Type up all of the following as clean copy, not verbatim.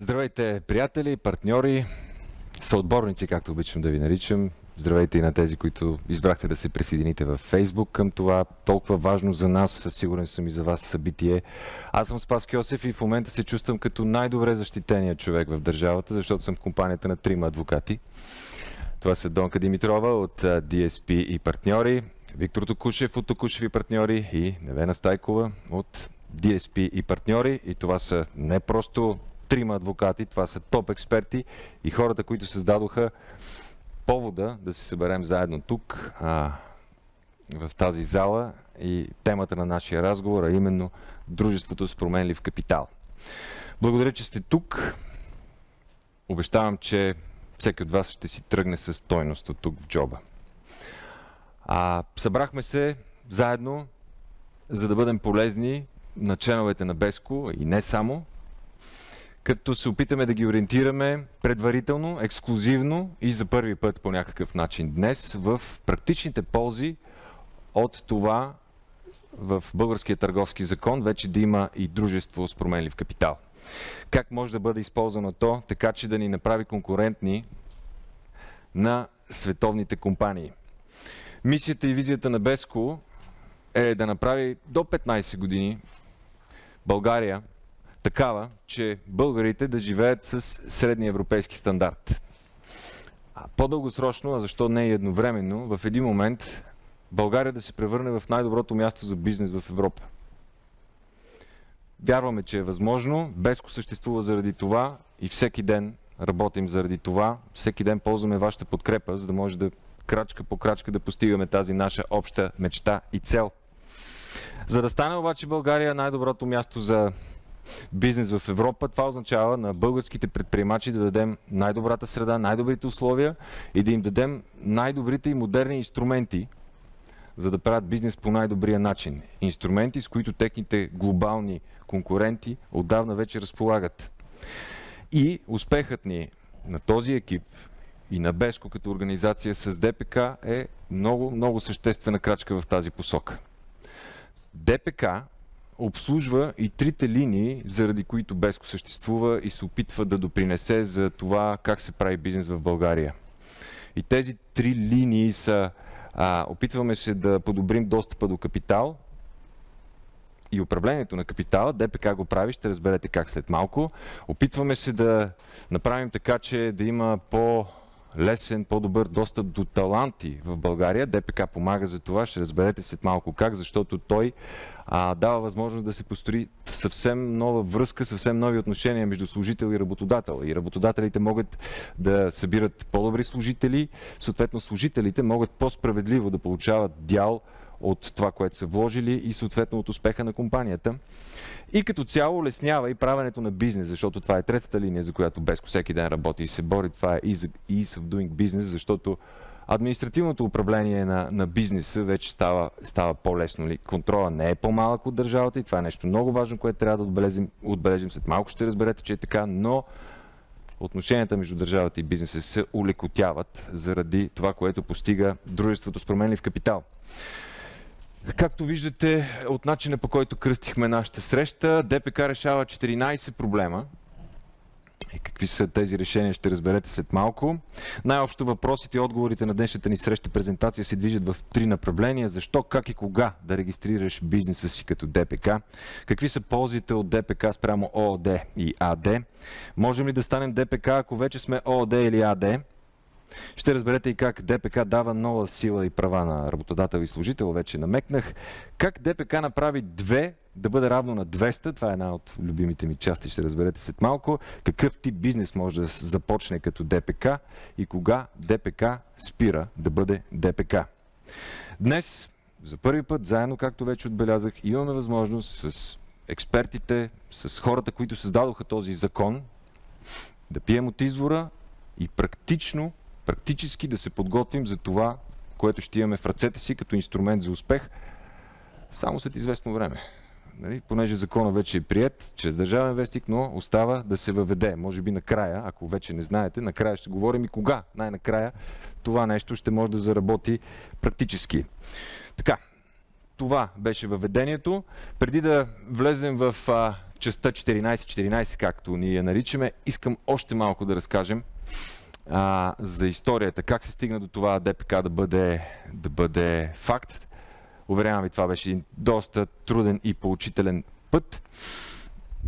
Здравейте, приятели, партньори, съотборници, както обичам да ви наричам. Здравейте и на тези, които избрахте да се присъедините във Фейсбук към това толкова важно за нас, със сигурен съм и за вас събитие. Аз съм Спас Кьосев и в момента се чувствам като най-добре защитения човек в държавата, защото съм в компанията на трима адвокати. Това са Донка Димитрова от DSP и партньори, Виктор Токушев от Токушев и партньори и Невена Стайкова от DSP и партньори. И това са не просто трима адвокати, това са топ експерти и хората, които създадоха повода да се съберем заедно тук, в тази зала, и темата на нашия разговор, а именно дружеството с променлив капитал. Благодаря, че сте тук. Обещавам, че всеки от вас ще си тръгне със стойност от тук в джоба. Събрахме се заедно, за да бъдем полезни на членовете на Беско и не само, като се опитаме да ги ориентираме предварително, ексклузивно и за първи път по някакъв начин днес в практичните ползи от това в българския търговски закон вече да има и дружество с променлив капитал. Как може да бъде използвано то, така че да ни направи конкурентни на световните компании? Мисията и визията на Беско е да направи до 15 години България такава, че българите да живеят с средния европейски стандарт. По-дългосрочно, а защо не и едновременно, в един момент България да се превърне в най-доброто място за бизнес в Европа. Вярваме, че е възможно. Беско съществува заради това и всеки ден работим заради това. Всеки ден ползваме вашата подкрепа, за да може да крачка по крачка да постигаме тази наша обща мечта и цел. За да стане обаче България най-доброто място за бизнес в Европа, това означава на българските предприемачи да дадем най-добрата среда, най-добрите условия и да им дадем най-добрите и модерни инструменти, за да правят бизнес по най-добрия начин. Инструменти, с които техните глобални конкуренти отдавна вече разполагат. И успехът ни на този екип и на Беско като организация с ДПК е много, много съществена крачка в тази посока. ДПК обслужва и трите линии, заради които Беско съществува и се опитва да допринесе за това как се прави бизнес в България. И тези три линии са: опитваме се да подобрим достъпа до капитал и управлението на капитала. ДПК го прави, ще разберете как след малко. Опитваме се да направим така, че да има по-лесен, по-добър достъп до таланти в България. ДПК помага за това, ще разберете след малко как, защото той дава възможност да се построи съвсем нова връзка, съвсем нови отношения между служител и работодател. И работодателите могат да събират по-добри служители, съответно служителите могат по-справедливо да получават дял от това, което са вложили и съответно от успеха на компанията. И като цяло леснява и правенето на бизнес, защото това е третата линия, за която Беско всеки ден работи и се бори. Това е ease of doing business, защото административното управление на бизнеса вече става по-лесно. Контрола не е по-малък от държавата и това е нещо много важно, което трябва да отбележим. След малко ще разберете, че е така, но отношенията между държавата и бизнеса се улекотяват заради това, което постига дружеството с променлив капитал. Както виждате от начина, по който кръстихме нашата среща, ДПК решава 14 проблема. И какви са тези решения, ще разберете след малко. Най-общо въпросите и отговорите на днешната ни среща презентация се движат в три направления. Защо, как и кога да регистрираш бизнеса си като ДПК? Какви са ползите от ДПК спрямо ООД и АД? Можем ли да станем ДПК, ако вече сме ООД или АД? Ще разберете и как ДПК дава нова сила и права на работодател и служител, вече намекнах. Как ДПК направи 2 да бъде равно на 200, това е една от любимите ми части, ще разберете след малко. Какъв тип бизнес може да започне като ДПК и кога ДПК спира да бъде ДПК. Днес, за първи път, заедно, както вече отбелязах, имаме възможност с експертите, с хората, които създадоха този закон, да пием от извора и практически да се подготвим за това, което ще имаме в ръцете си като инструмент за успех само след известно време. Понеже закона вече е приет чрез Държавен вестник, но остава да се въведе. Може би накрая, ако вече не знаете, накрая ще говорим и кога най-накрая това нещо ще може да заработи практически. Така, това беше въведението. Преди да влезем в частта 14-14, както ние я наричаме, искам още малко да разкажем за историята, как се стигна до това ДПК да бъде факт. Уверявам ви, това беше един доста труден и поучителен път.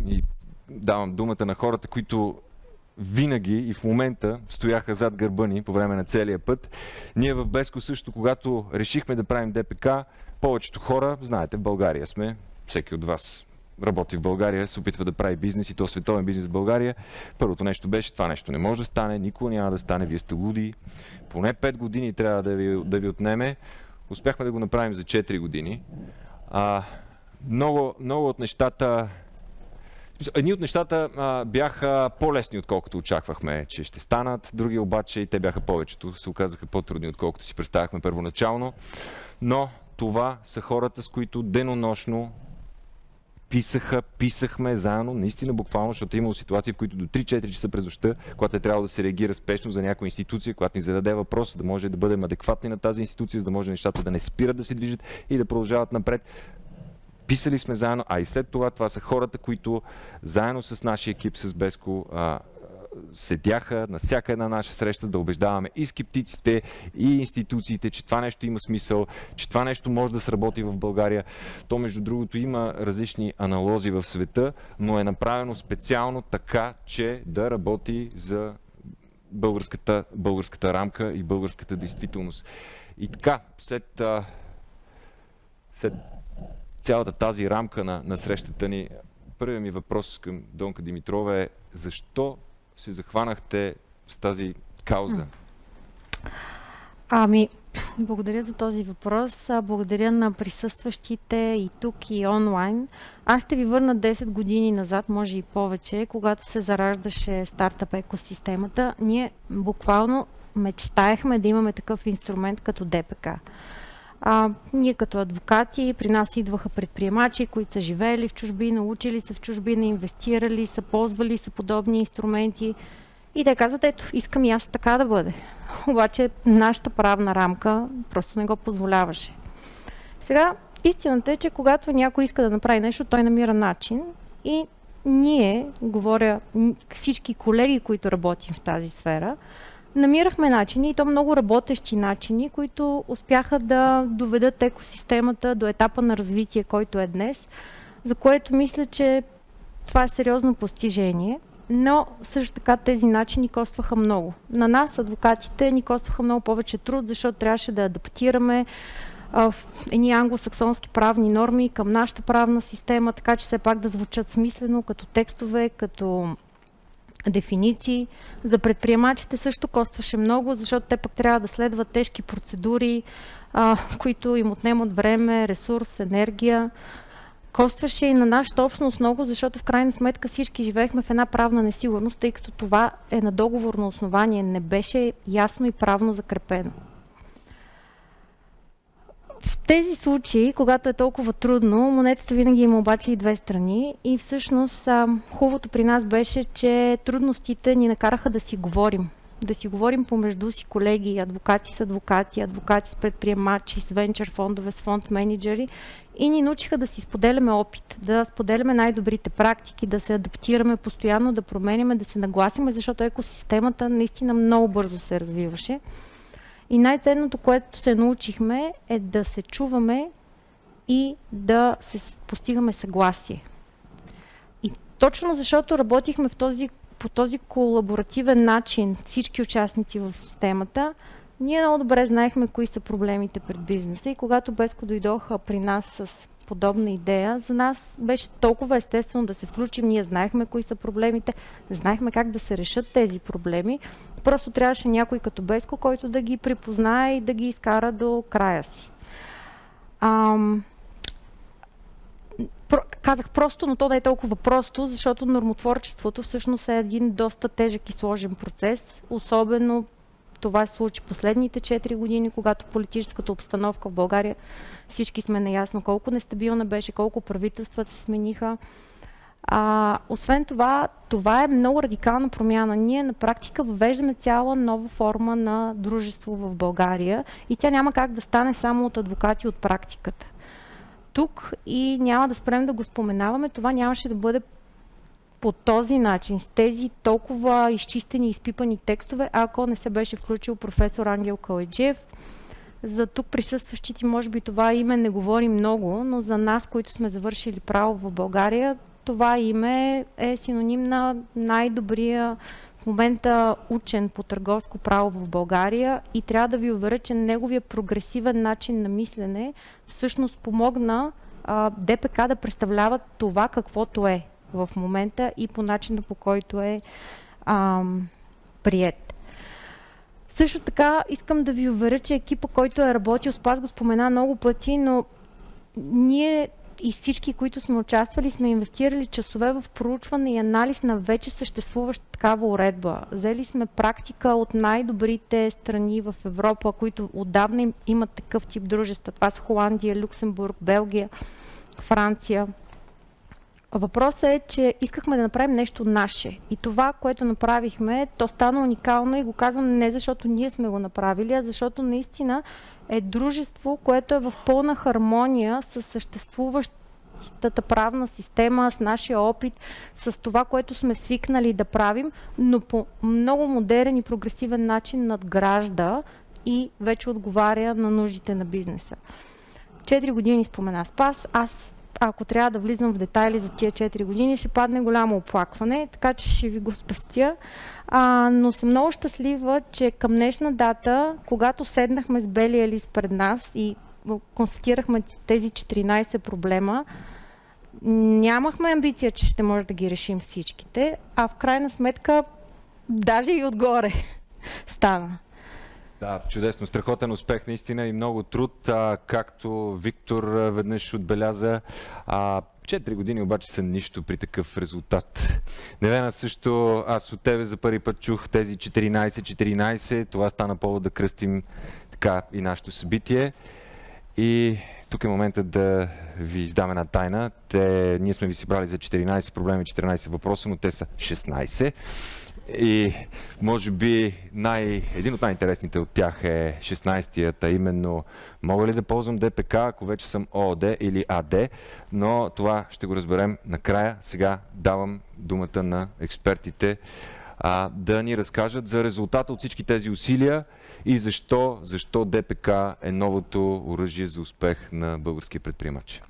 И давам думата на хората, които винаги и в момента стояха зад гърба ни по време на целия път. Ние в Беско също, когато решихме да правим ДПК, повечето хора, знаете, в България сме, всеки от вас работи в България, се опитва да прави бизнес и то световен бизнес в България. Първото нещо беше, това нещо не може да стане, никога няма да стане, вие сте луди. Поне 5 години трябва да ви отнеме. Успяхме да го направим за 4 години. Много от нещата... Едни от нещата бяха по-лесни, отколкото очаквахме, че ще станат. Други обаче, и те бяха повечето, се оказаха по-трудни, отколкото си представяхме първоначално. Но това са хората, с които денонощно писахме заедно, наистина буквално, защото е имало ситуации, в които до 3-4 часа през нощта, когато е трябвало да се реагира спешно за някоя институция, когато ни зададе въпрос, за да може да бъдем адекватни на тази институция, за да може нещата да не спират да се движат и да продължават напред. Писали сме заедно, а и след това са хората, които заедно с нашия екип с Беско седяха на всяка една наша среща да убеждаваме и скептиците, и институциите, че това нещо има смисъл, че това нещо може да сработи в България. То, между другото, има различни аналози в света, но е направено специално така, че да работи за българската рамка и българската действителност. И така, след цялата тази рамка на срещата ни, първият ми въпрос към Донка Димитрова е: защо се захванахте с тази кауза? Благодаря за този въпрос. Благодаря на присъстващите и тук, и онлайн. Аз ще ви върна 10 години назад, може и повече, когато се зараждаше стартъп екосистемата. Ние буквално мечтаехме да имаме такъв инструмент като ДПК. Ние като адвокати, при нас идваха предприемачи, които са живеели в чужбина, учили са в чужбина, инвестирали са, ползвали са подобни инструменти. И те казват: ето, искам и аз така да бъде. Обаче нашата правна рамка просто не го позволяваше. Сега, истината е, че когато някой иска да направи нещо, той намира начин. И ние, говоря всички колеги, които работим в тази сфера, намирахме начини, и то много работещи начини, които успяха да доведат екосистемата до етапа на развитие, който е днес, за което мисля, че това е сериозно постижение, но също така тези начини костваха много. На нас, адвокатите, ни костваха много повече труд, защото трябваше да адаптираме едни англосаксонски правни норми към нашата правна система, така че все пак да звучат смислено, като текстове, като дефиниции. За предприемачите също костваше много, защото те пък трябва да следват тежки процедури, които им отнемат време, ресурс, енергия. Костваше и на нашата общност много, защото в крайна сметка всички живеехме в една правна несигурност, тъй като това е на договорно основание, не беше ясно и правно закрепено. В тези случаи, когато е толкова трудно, монетата винаги има обаче и две страни, и всъщност хубавото при нас беше, че трудностите ни накараха да си говорим. Да си говорим помежду си, колеги, адвокати с адвокати, адвокати с предприемачи, с венчър фондове, с фонд менеджери, и ни научиха да си споделяме опит, да споделяме най-добрите практики, да се адаптираме постоянно, да променяме, да се нагласиме, защото екосистемата наистина много бързо се развиваше. И най-ценното, което се научихме, е да се чуваме и да се постигаме съгласие. И точно защото работихме по този колаборативен начин, всички участници в системата, ние много добре знаехме кои са проблемите пред бизнеса, и когато Беско дойдоха при нас с подобна идея, за нас беше толкова естествено да се включим. Ние знаехме кои са проблемите, знаехме как да се решат тези проблеми. Просто трябваше някой като Беско, който да ги припознае и да ги изкара до края си. Казах просто, но то не е толкова просто, защото нормотворчеството всъщност е един доста тежък и сложен процес. Особено това се случи последните 4 години, когато политическата обстановка в България, всички сме наясно колко нестабилна беше, колко правителствата се смениха. Освен това, това е много радикална промяна. Ние на практика въвеждаме цяла нова форма на дружество в България, и тя няма как да стане само от адвокати от практиката. Тук, и няма да спрем да го споменаваме, това нямаше да бъде по този начин, с тези толкова изчистени и изпипани текстове, ако не се беше включил професор Ангел Калайджиев. За тук присъстващите, може би това име не говори много, но за нас, които сме завършили право в България, това име е синоним на най-добрия в момента учен по търговско право в България и трябва да ви уверя, че неговия прогресивен начин на мислене всъщност помогна ДПК да представлява това каквото е в момента и по начина, по който е приет. Също така искам да ви уверя, че екипа, който е работил, Спас го спомена много пъти, но ние и всички, които сме участвали, сме инвестирали часове в проучване и анализ на вече съществуваща такава уредба. Взели сме практика от най-добрите страни в Европа, които отдавна имат такъв тип дружества. Това са Холандия, Люксембург, Белгия, Франция. Въпросът е, че искахме да направим нещо наше. И това, което направихме, то стана уникално и го казвам не защото ние сме го направили, а защото наистина е дружество, което е в пълна хармония с съществуващата правна система, с нашия опит, с това, което сме свикнали да правим, но по много модерен и прогресивен начин надгражда и вече отговаря на нуждите на бизнеса. 4 години спомена Спас. Аз, ако трябва да влизам в детайли за тия 4 години, ще падне голямо оплакване, така че ще ви го спестя. Но съм много щастлива, че към днешна дата, когато седнахме с белия лист пред нас и констатирахме тези 14 проблема, нямахме амбиция, че ще може да ги решим всичките, а в крайна сметка даже и отгоре стана. Да, чудесно, страхотен успех наистина и много труд, както Виктор веднъж отбеляза. 4 години обаче са нищо при такъв резултат. Невена също, аз от тебе за първи път чух тези 14, това стана повод да кръстим така и нашето събитие. И тук е моментът да ви издам една тайна. Ние сме ви си брали за 14 проблеми, 14 въпроса, но те са 16. И може би един от най-интересните от тях е 16-тият, а именно мога ли да ползвам ДПК, ако вече съм ООД или АД, но това ще го разберем накрая. Сега давам думата на експертите да ни разкажат за резултата от всички тези усилия и защо ДПК е новото оръжие за успех на българския предприемач.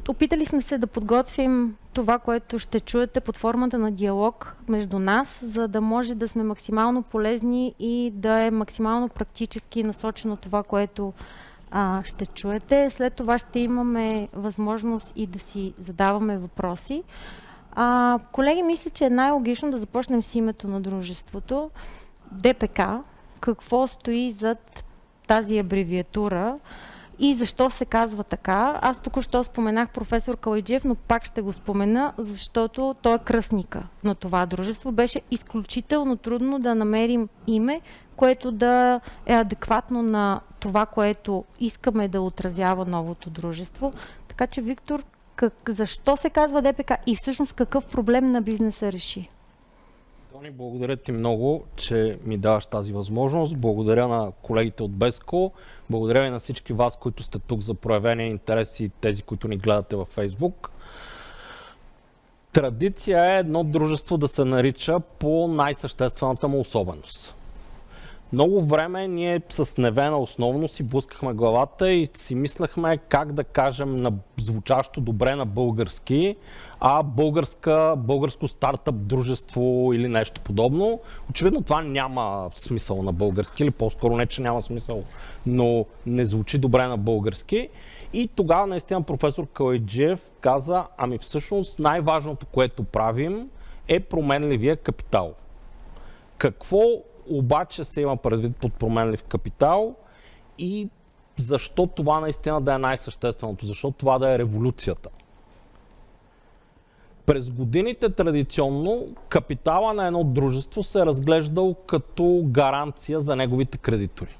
Опитали сме се да подготвим това, което ще чуете под формата на диалог между нас, за да може да сме максимално полезни и да е максимално практически насочено това, което ще чуете. След това ще имаме възможност и да си задаваме въпроси. Колеги, мисля, че е най-логично да започнем с името на дружеството. ДПК, какво стои зад тази абревиатура и защо се казва така. Аз току-що споменах професор Калайджиев, но пак ще го спомена, защото той е кръстника на това дружество. Беше изключително трудно да намерим име, което да е адекватно на това, което искаме да отразява новото дружество. Така че, Виктор, защо се казва ДПК и всъщност какъв проблем на бизнеса реши? Тони, благодаря ти много, че ми даваш тази възможност. Благодаря на колегите от Безко. Благодаря и на всички вас, които сте тук за проявения интерес и тези, които ни гледате във Фейсбук. Традиция е едно дружество да се нарича по най-съществената му особеност. Много време ние с Невена основно си блъскахме главата и си мислехме как да кажем на звучащо добре на български, българско стартъп дружество или нещо подобно. Очевидно това няма смисъл на български, или по-скоро не, че няма смисъл, но не звучи добре на български. И тогава наистина професор Калайджиев каза, всъщност най-важното, което правим е променливия капитал. Какво обаче се има предвид под променлив капитал и защо това наистина да е най-същественото, защо това да е революцията? През годините традиционно капитала на едно дружество се е разглеждал като гаранция за неговите кредитори.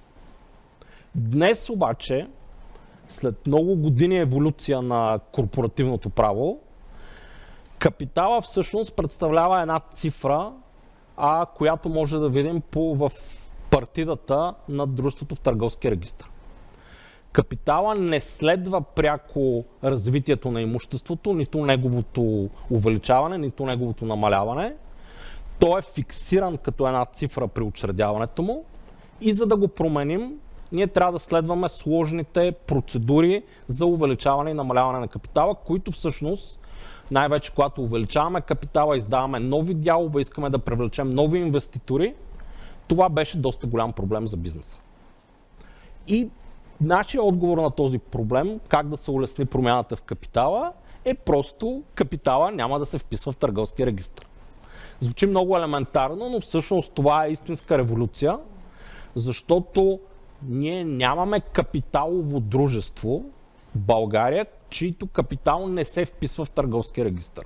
Днес обаче, след много години еволюция на корпоративното право, капитала всъщност представлява една цифра, която може да видим в партидата на дружеството в търговския регистър. Капитала не следва пряко развитието на имуществото, нито неговото увеличаване, нито неговото намаляване. Той е фиксиран като една цифра при учредяването му и за да го променим, ние трябва да следваме сложните процедури за увеличаване и намаляване на капитала, които всъщност, най-вече когато увеличаваме капитала, издаваме нови дялове, искаме да привлечем нови инвеститори, това беше доста голям проблем за бизнеса. И нашия отговор на този проблем, как да се улесни промяната в капитала, е просто капитала няма да се вписва в търговския регистър. Звучи много елементарно, но всъщност това е истинска революция, защото ние нямаме капиталово дружество в България, чието капитал не се вписва в търговския регистър.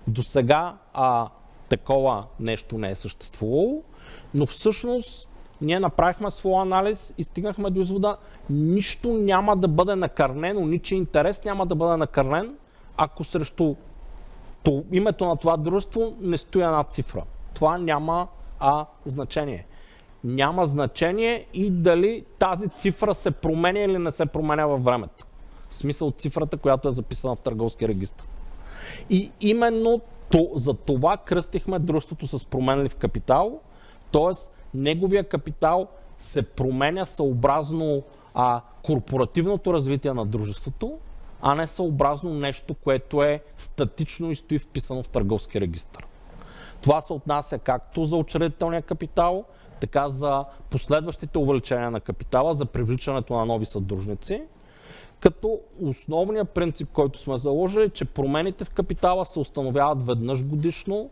До сега такова нещо не е съществувало, но всъщност ние направихме своя анализ и стигнахме до извода, нищо няма да бъде накърнено, ничий интерес няма да бъде накърнен, ако срещу името на това дружество не стои една цифра. Това няма значение. Няма значение и дали тази цифра се променя или не се променя във времето. В смисъл цифрата, която е записана в търговския регистър. И именно за това кръстихме дружеството с променлив капитал, т.е. неговия капитал се променя съобразно корпоративното развитие на дружеството, а не съобразно нещо, което е статично и стои вписано в търговския регистър. Това се отнася както за учредителния капитал, така за последващите увеличения на капитала, за привличането на нови съдружници, като основният принцип, който сме заложили, че промените в капитала се установяват веднъж годишно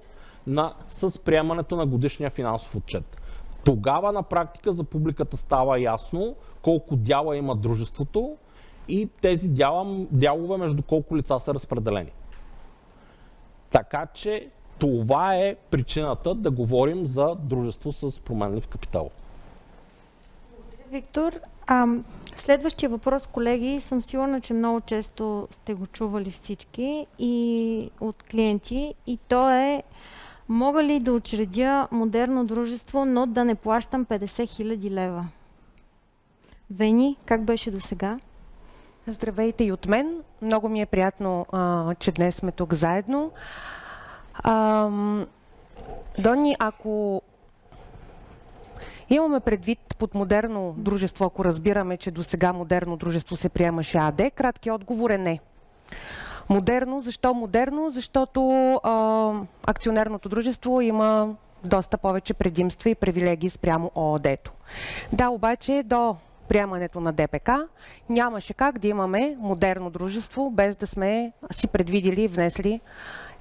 с приемането на годишния финансов отчет. Тогава на практика за публиката става ясно колко дяла има дружеството и тези дялове между колко лица са разпределени. Така че това е причината да говорим за дружество с променлив капитал. Виктор, следващия въпрос, колеги, съм сигурна, че много често сте го чували всички и от клиенти, и то е: мога ли да учредя модерно дружество, но да не плащам 50 000 лева? Вени, как беше досега? Здравейте и от мен. Много ми е приятно, че днес сме тук заедно. Дони, ако имаме предвид под модерно дружество, ако разбираме, че до сега модерно дружество се приемаше АД, краткият отговор е не. Модерно, защо модерно? Защото акционерното дружество има доста повече предимства и привилегии спрямо ООД-то. Да, обаче до приемането на ДПК нямаше как да имаме модерно дружество, без да сме си предвидили и внесли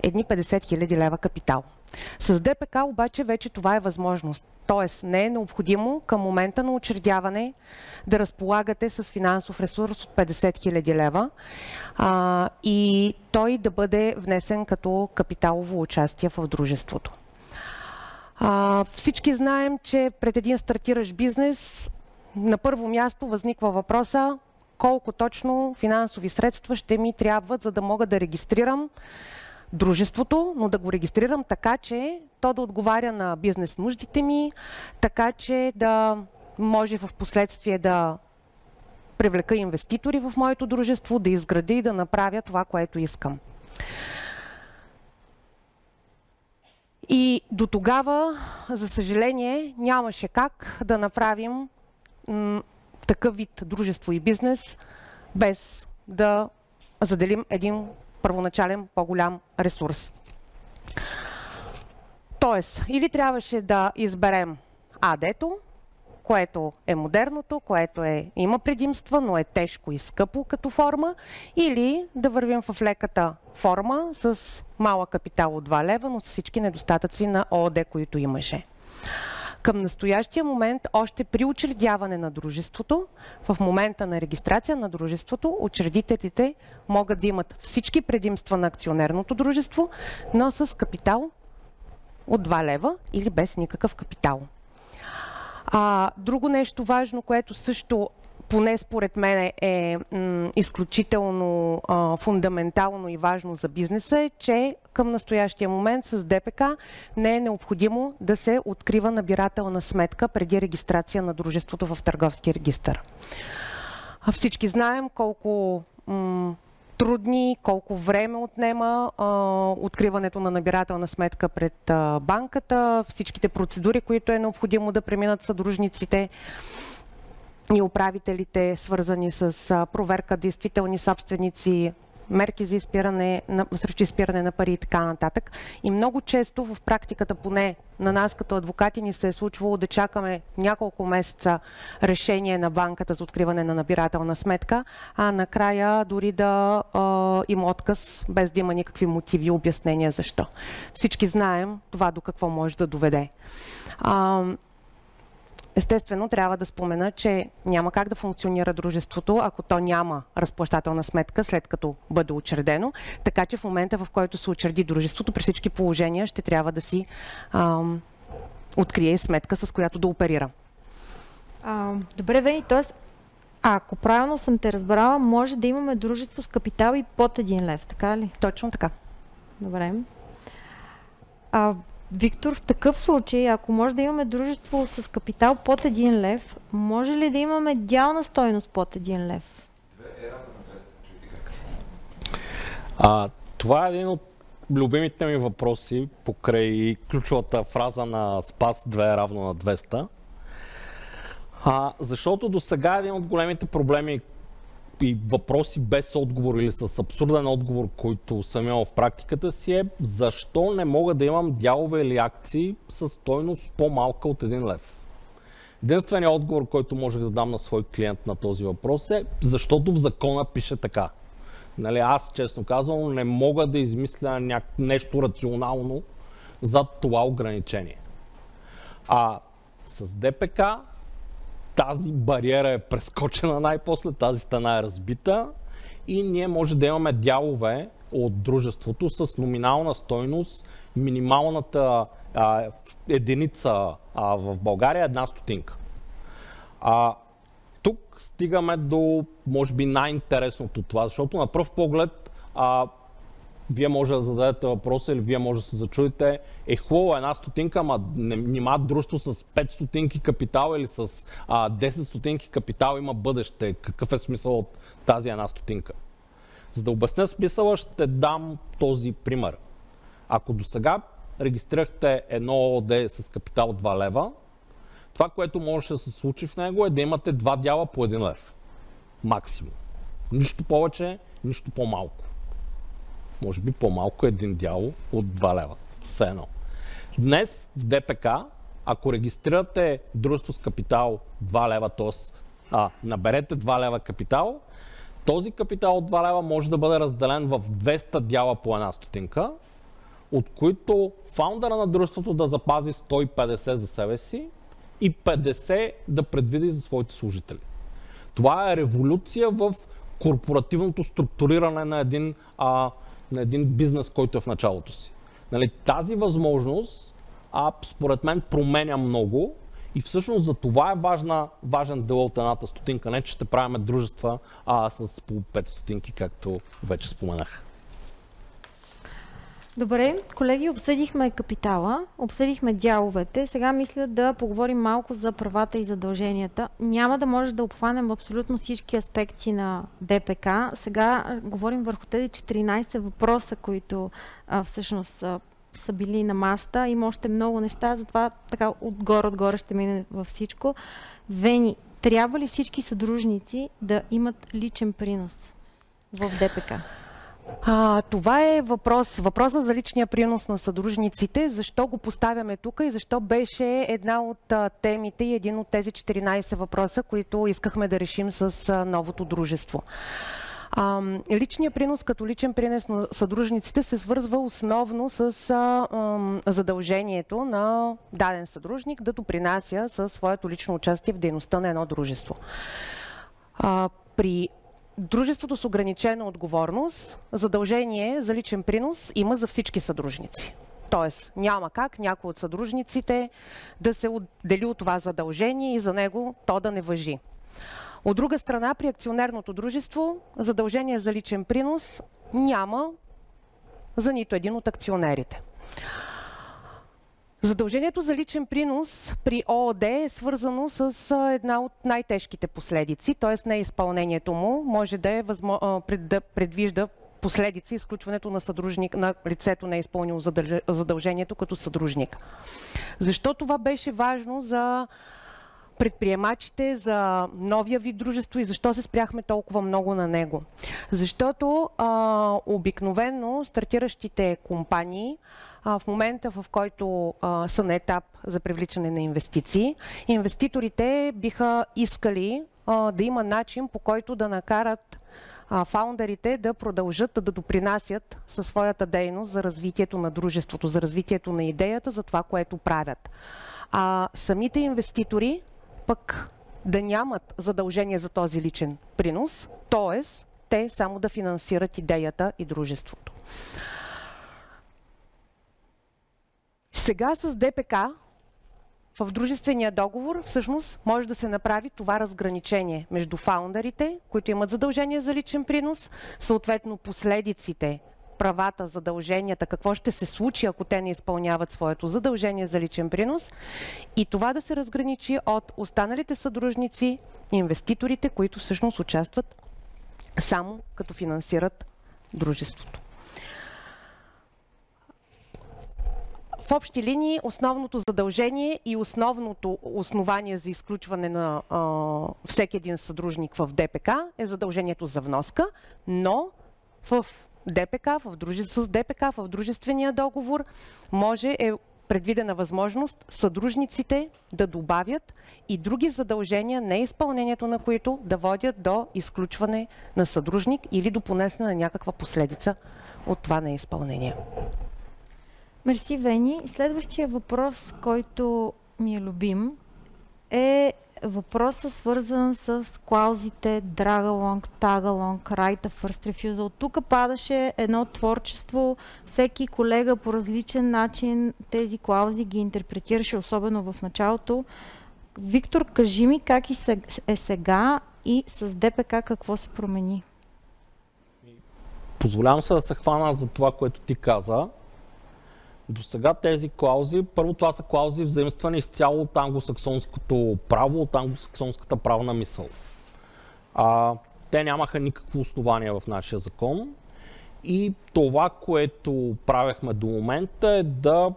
едни 50 000 лева капитал. С ДПК обаче вече това е възможност. Тоест не е необходимо към момента на учредяване да разполагате с финансов ресурс от 50 000 лева и той да бъде внесен като капиталово участие в дружеството. Всички знаем, че пред един стартиращ бизнес на първо място възниква въпроса колко точно финансови средства ще ми трябват, за да мога да регистрирам дружеството, но да го регистрирам така, че то да отговаря на бизнес нуждите ми, така че да може в последствие да привлека инвеститори в моето дружество, да изградя и да направя това, което искам. И до тогава, за съжаление, нямаше как да направим такъв вид дружество и бизнес, без да заделим един първоначален по-голям ресурс. Тоест, или трябваше да изберем АД-то, което е модерното, което има предимства, но е тежко и скъпо като форма, или да вървим в леката форма с малък капитал от 2 лева, но с всички недостатъци на ООД, които имаше. Към настоящия момент, още при учредяване на дружеството, в момента на регистрация на дружеството, учредителите могат да имат всички предимства на акционерното дружество, но с капитал от 2 лева или без никакъв капитал. Друго нещо важно, което също поне според мен е изключително фундаментално и важно за бизнеса, е, че към настоящия момент с ДПК не е необходимо да се открива набирателна сметка преди регистрация на дружеството в търговски регистър. Всички знаем колко трудни, колко време отнема откриването на набирателна сметка пред банката, всичките процедури, които е необходимо да преминат съдружниците и управителите, свързани с проверка действителни собственици, мерки за срещу изпиране на пари и така нататък. И много често в практиката, поне на нас като адвокати, ни се е случвало да чакаме няколко месеца решение на банката за откриване на набирателна сметка, а накрая дори да има отказ, без да има никакви мотиви и обяснения защо. Всички знаем това до какво може да доведе. Естествено, трябва да спомена, че няма как да функционира дружеството, ако то няма разплащателна сметка, след като бъде учредено. Така че в момента, в който се учреди дружеството, при всички положения ще трябва да си открие сметка, с която да оперира. Добре, Вени, т.е. ако правилно съм те разбрала, може да имаме дружество с капитал и под 1 лев, така ли? Точно така. Добре. Виктор, в такъв случай, ако може да имаме дружество с капитал под 1 лев, може ли да имаме дялна стойност под 1 лев? Това е един от любимите ми въпроси покрай ключовата фраза на Спас 2 равно на 200. Защото до сега един от големите проблеми и въпроси без отговор или с абсурден отговор, който съм имал в практиката си, е защо не мога да имам дялове или акции с стойност по-малка от 1 лев. Единственият отговор, който можех да дам на свой клиент на този въпрос е, защото в закона пише така. Нали, аз, честно казвам, не мога да измисля нещо рационално за това ограничение. С ДПК тази бариера е прескочена най-после, тази стена е разбита и ние може да имаме дялове от дружеството с номинална стойност, минималната единица в България е 1 стотинка. Тук стигаме до, може би, най-интересното това, защото на пръв поглед вие може да зададете въпроса или вие може да се зачудите, хубаво 1 стотинка, ама нима дружество с 5 стотинки капитал или с 10 стотинки капитал има бъдеще. Какъв е смисъл от тази 1 стотинка? За да обясня смисъла, ще дам този пример. Ако до сега регистрирахте едно ООД с капитал 2 лева, това, което може да се случи в него е да имате 2 дяла по 1 лев. Максимум. Нищо повече, нищо по-малко. Може би по-малко един дял от 2 лева. Все едно. Днес в ДПК, ако регистрирате дружество с капитал 2 лева, т.е. наберете 2 лева капитал, този капитал от 2 лева може да бъде разделен в 200 дяла по 1 стотинка, от които фаундъра на дружеството да запази 150 за себе си и 50 да предвиди за своите служители. Това е революция в корпоративното структуриране на един бизнес, който е в началото си. Нали, тази възможност, според мен, променя много и всъщност за това е важен дел от 1 стотинка. Не, че ще правим дружества с по 5 стотинки, както вече споменах. Добре, колеги, обсъдихме капитала, обсъдихме дяловете. Сега мисля да поговорим малко за правата и задълженията. Няма да може да обхванем абсолютно всички аспекти на ДПК. Сега говорим върху тези 14 въпроса, които всъщност са били на масата. Има още много неща, затова така отгоре ще мине във всичко. Вени, трябва ли всички съдружници да имат личен принос в ДПК? Това е въпросът за личния принос на съдружниците. Защо го поставяме тук и защо беше една от темите и един от тези 14 въпроса, които искахме да решим с новото дружество. Личният принос като личен принос на съдружниците се свързва основно с задължението на даден съдружник да допринася със своето лично участие в дейността на едно дружество. При дружеството с ограничена отговорност задължение за личен принос има за всички съдружници. Тоест няма как някой от съдружниците да се отдели от това задължение и за него то да не важи. От друга страна, при акционерното дружество задължение за личен принос няма за нито един от акционерите. Задължението за личен принос при ООД е свързано с една от най-тежките последици, т.е. неизпълнението му може да предвижда последици изключването на съдружник, на лицето не е изпълнило задължението като съдружник. Защо това беше важно за предприемачите, за новия вид дружество и защо се спряхме толкова много на него? Защото обикновено стартиращите компании в момента, в който са на етап за привличане на инвестиции, инвеститорите биха искали да има начин, по който да накарат фаундърите да продължат да допринасят със своята дейност за развитието на дружеството, за развитието на идеята, за това, което правят. Самите инвеститори пък да нямат задължение за този личен принос, т.е. те само да финансират идеята и дружеството. Сега с ДПК в дружествения договор всъщност може да се направи това разграничение между фаундърите, които имат задължение за личен принос, съответно последиците, правата, задълженията, какво ще се случи, ако те не изпълняват своето задължение за личен принос, и това да се разграничи от останалите съдружници, инвеститорите, които всъщност участват само като финансират дружеството. В общи линии основното задължение и основното основание за изключване на всеки един съдружник в ДПК е задължението за вноска, но в ДПК, с ДПК, в дружествения договор е предвидена възможност съдружниците да добавят и други задължения, неизпълнението на които да водят до изключване на съдружник или до понесене на някаква последица от това неизпълнение. Мерси, Вени. Следващия въпрос, който ми е любим, е въпросът свързан с клаузите drag-along, tag-along, right of first refusal. Тук падаше едно творчество, всеки колега по различен начин тези клаузи ги интерпретираше, особено в началото. Виктор, кажи ми как е сега и с ДПК какво се промени? Позволявам се да се хвана за това, което ти каза. До сега тези клаузи, първо това са клаузи взаимствани изцяло от англосаксонското право, от англосаксонската правна мисъл. Те нямаха никакво основание в нашия закон и това, което правехме до момента е да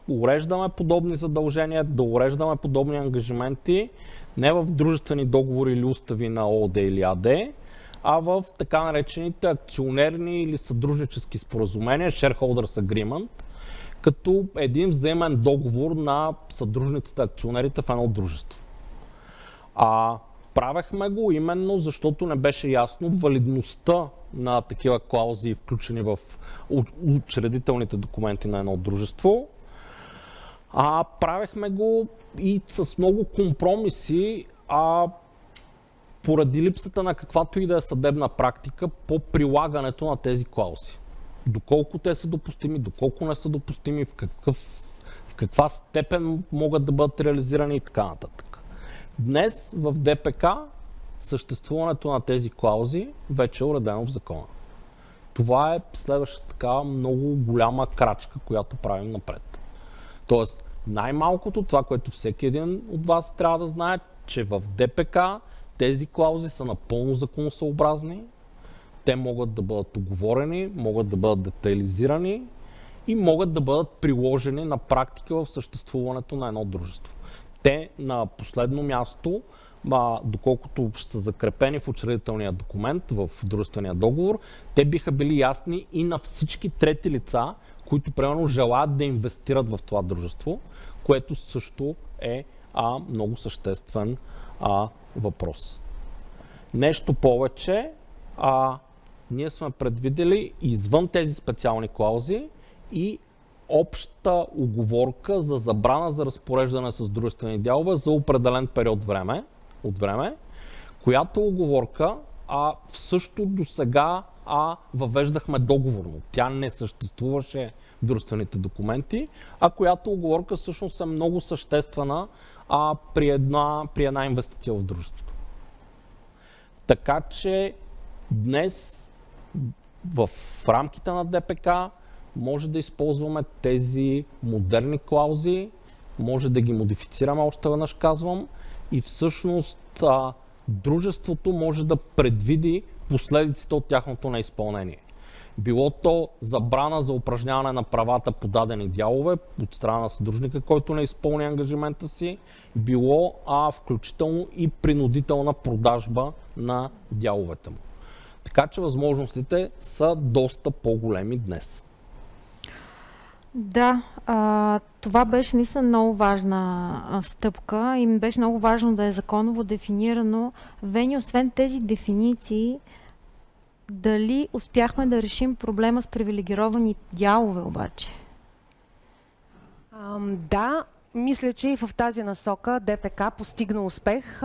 уреждаме подобни задължения, да уреждаме подобни ангажименти не в дружествени договори или устави на ООД или АД, а в така наречените акционерни или съдружнически споразумения, shareholders agreement, като един взаимен договор на съдружниците акционерите в едно дружество. Правехме го именно защото не беше ясно валидността на такива клаузи, включени в учредителните документи на едно дружество. Правехме го и с много компромиси, поради липсата на каквато и да е съдебна практика по прилагането на тези клаузи. Доколко те са допустими, доколко не са допустими, в каква степен могат да бъдат реализирани и така нататък. Днес в ДПК съществуването на тези клаузи вече е уредено в закона. Това е следваща така много голяма крачка, която правим напред. Тоест, най-малкото това, което всеки един от вас трябва да знае, че в ДПК тези клаузи са напълно законосъобразни, те могат да бъдат уговорени, могат да бъдат детайлизирани и могат да бъдат приложени на практика в съществуването на едно дружество. Те на последно място, доколкото са закрепени в учредителния документ, в дружествения договор, те биха били ясни и на всички трети лица, които примерно желаят да инвестират в това дружество, което също е много съществен въпрос. Нещо повече, ние сме предвидели извън тези специални клаузи и обща уговорка за забрана за разпореждане с дружествени дялове за определен период от време, която уговорка също до сега въвеждахме договорно. Тя не съществуваше в дружествените документи, която уговорка всъщност е много съществена при една инвестиция в дружеството. Така че днес в рамките на ДПК може да използваме тези модерни клаузи, може да ги модифицираме, още веднъж казвам, и всъщност дружеството може да предвиди последиците от тяхното неизпълнение. Било то забрана за упражняване на правата по дадени дялове от страна на съдружника, който не изпълни ангажимента си, било включително и принудителна продажба на дяловете му. Така че възможностите са доста по-големи днес. Да, това беше наистина много важна стъпка и ми беше много важно да е законово дефинирано. Вени, освен тези дефиниции, дали успяхме да решим проблема с привилегировани дялове обаче? Да, мисля, че и в тази насока ДПК постигна успех.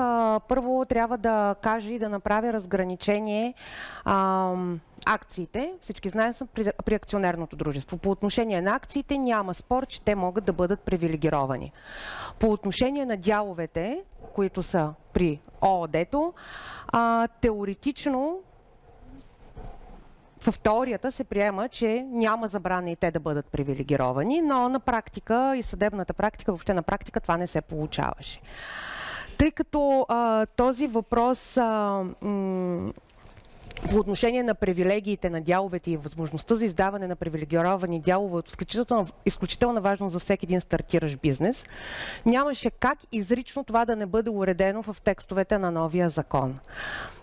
Първо трябва да кажа и да направя разграничение акциите. Всички знаем са при акционерното дружество. По отношение на акциите няма спор, че те могат да бъдат привилегировани. По отношение на дяловете, които са при ООД-то, теоретично в теорията се приема, че няма забрана и те да бъдат привилегировани, но на практика и съдебната практика, въобще на практика това не се получаваше. Тъй като този въпрос по отношение на привилегиите на дяловете и възможността за издаване на привилегировани дялове от изключителна важност за всеки един стартиращ бизнес, нямаше как изрично това да не бъде уредено в текстовете на новия закон.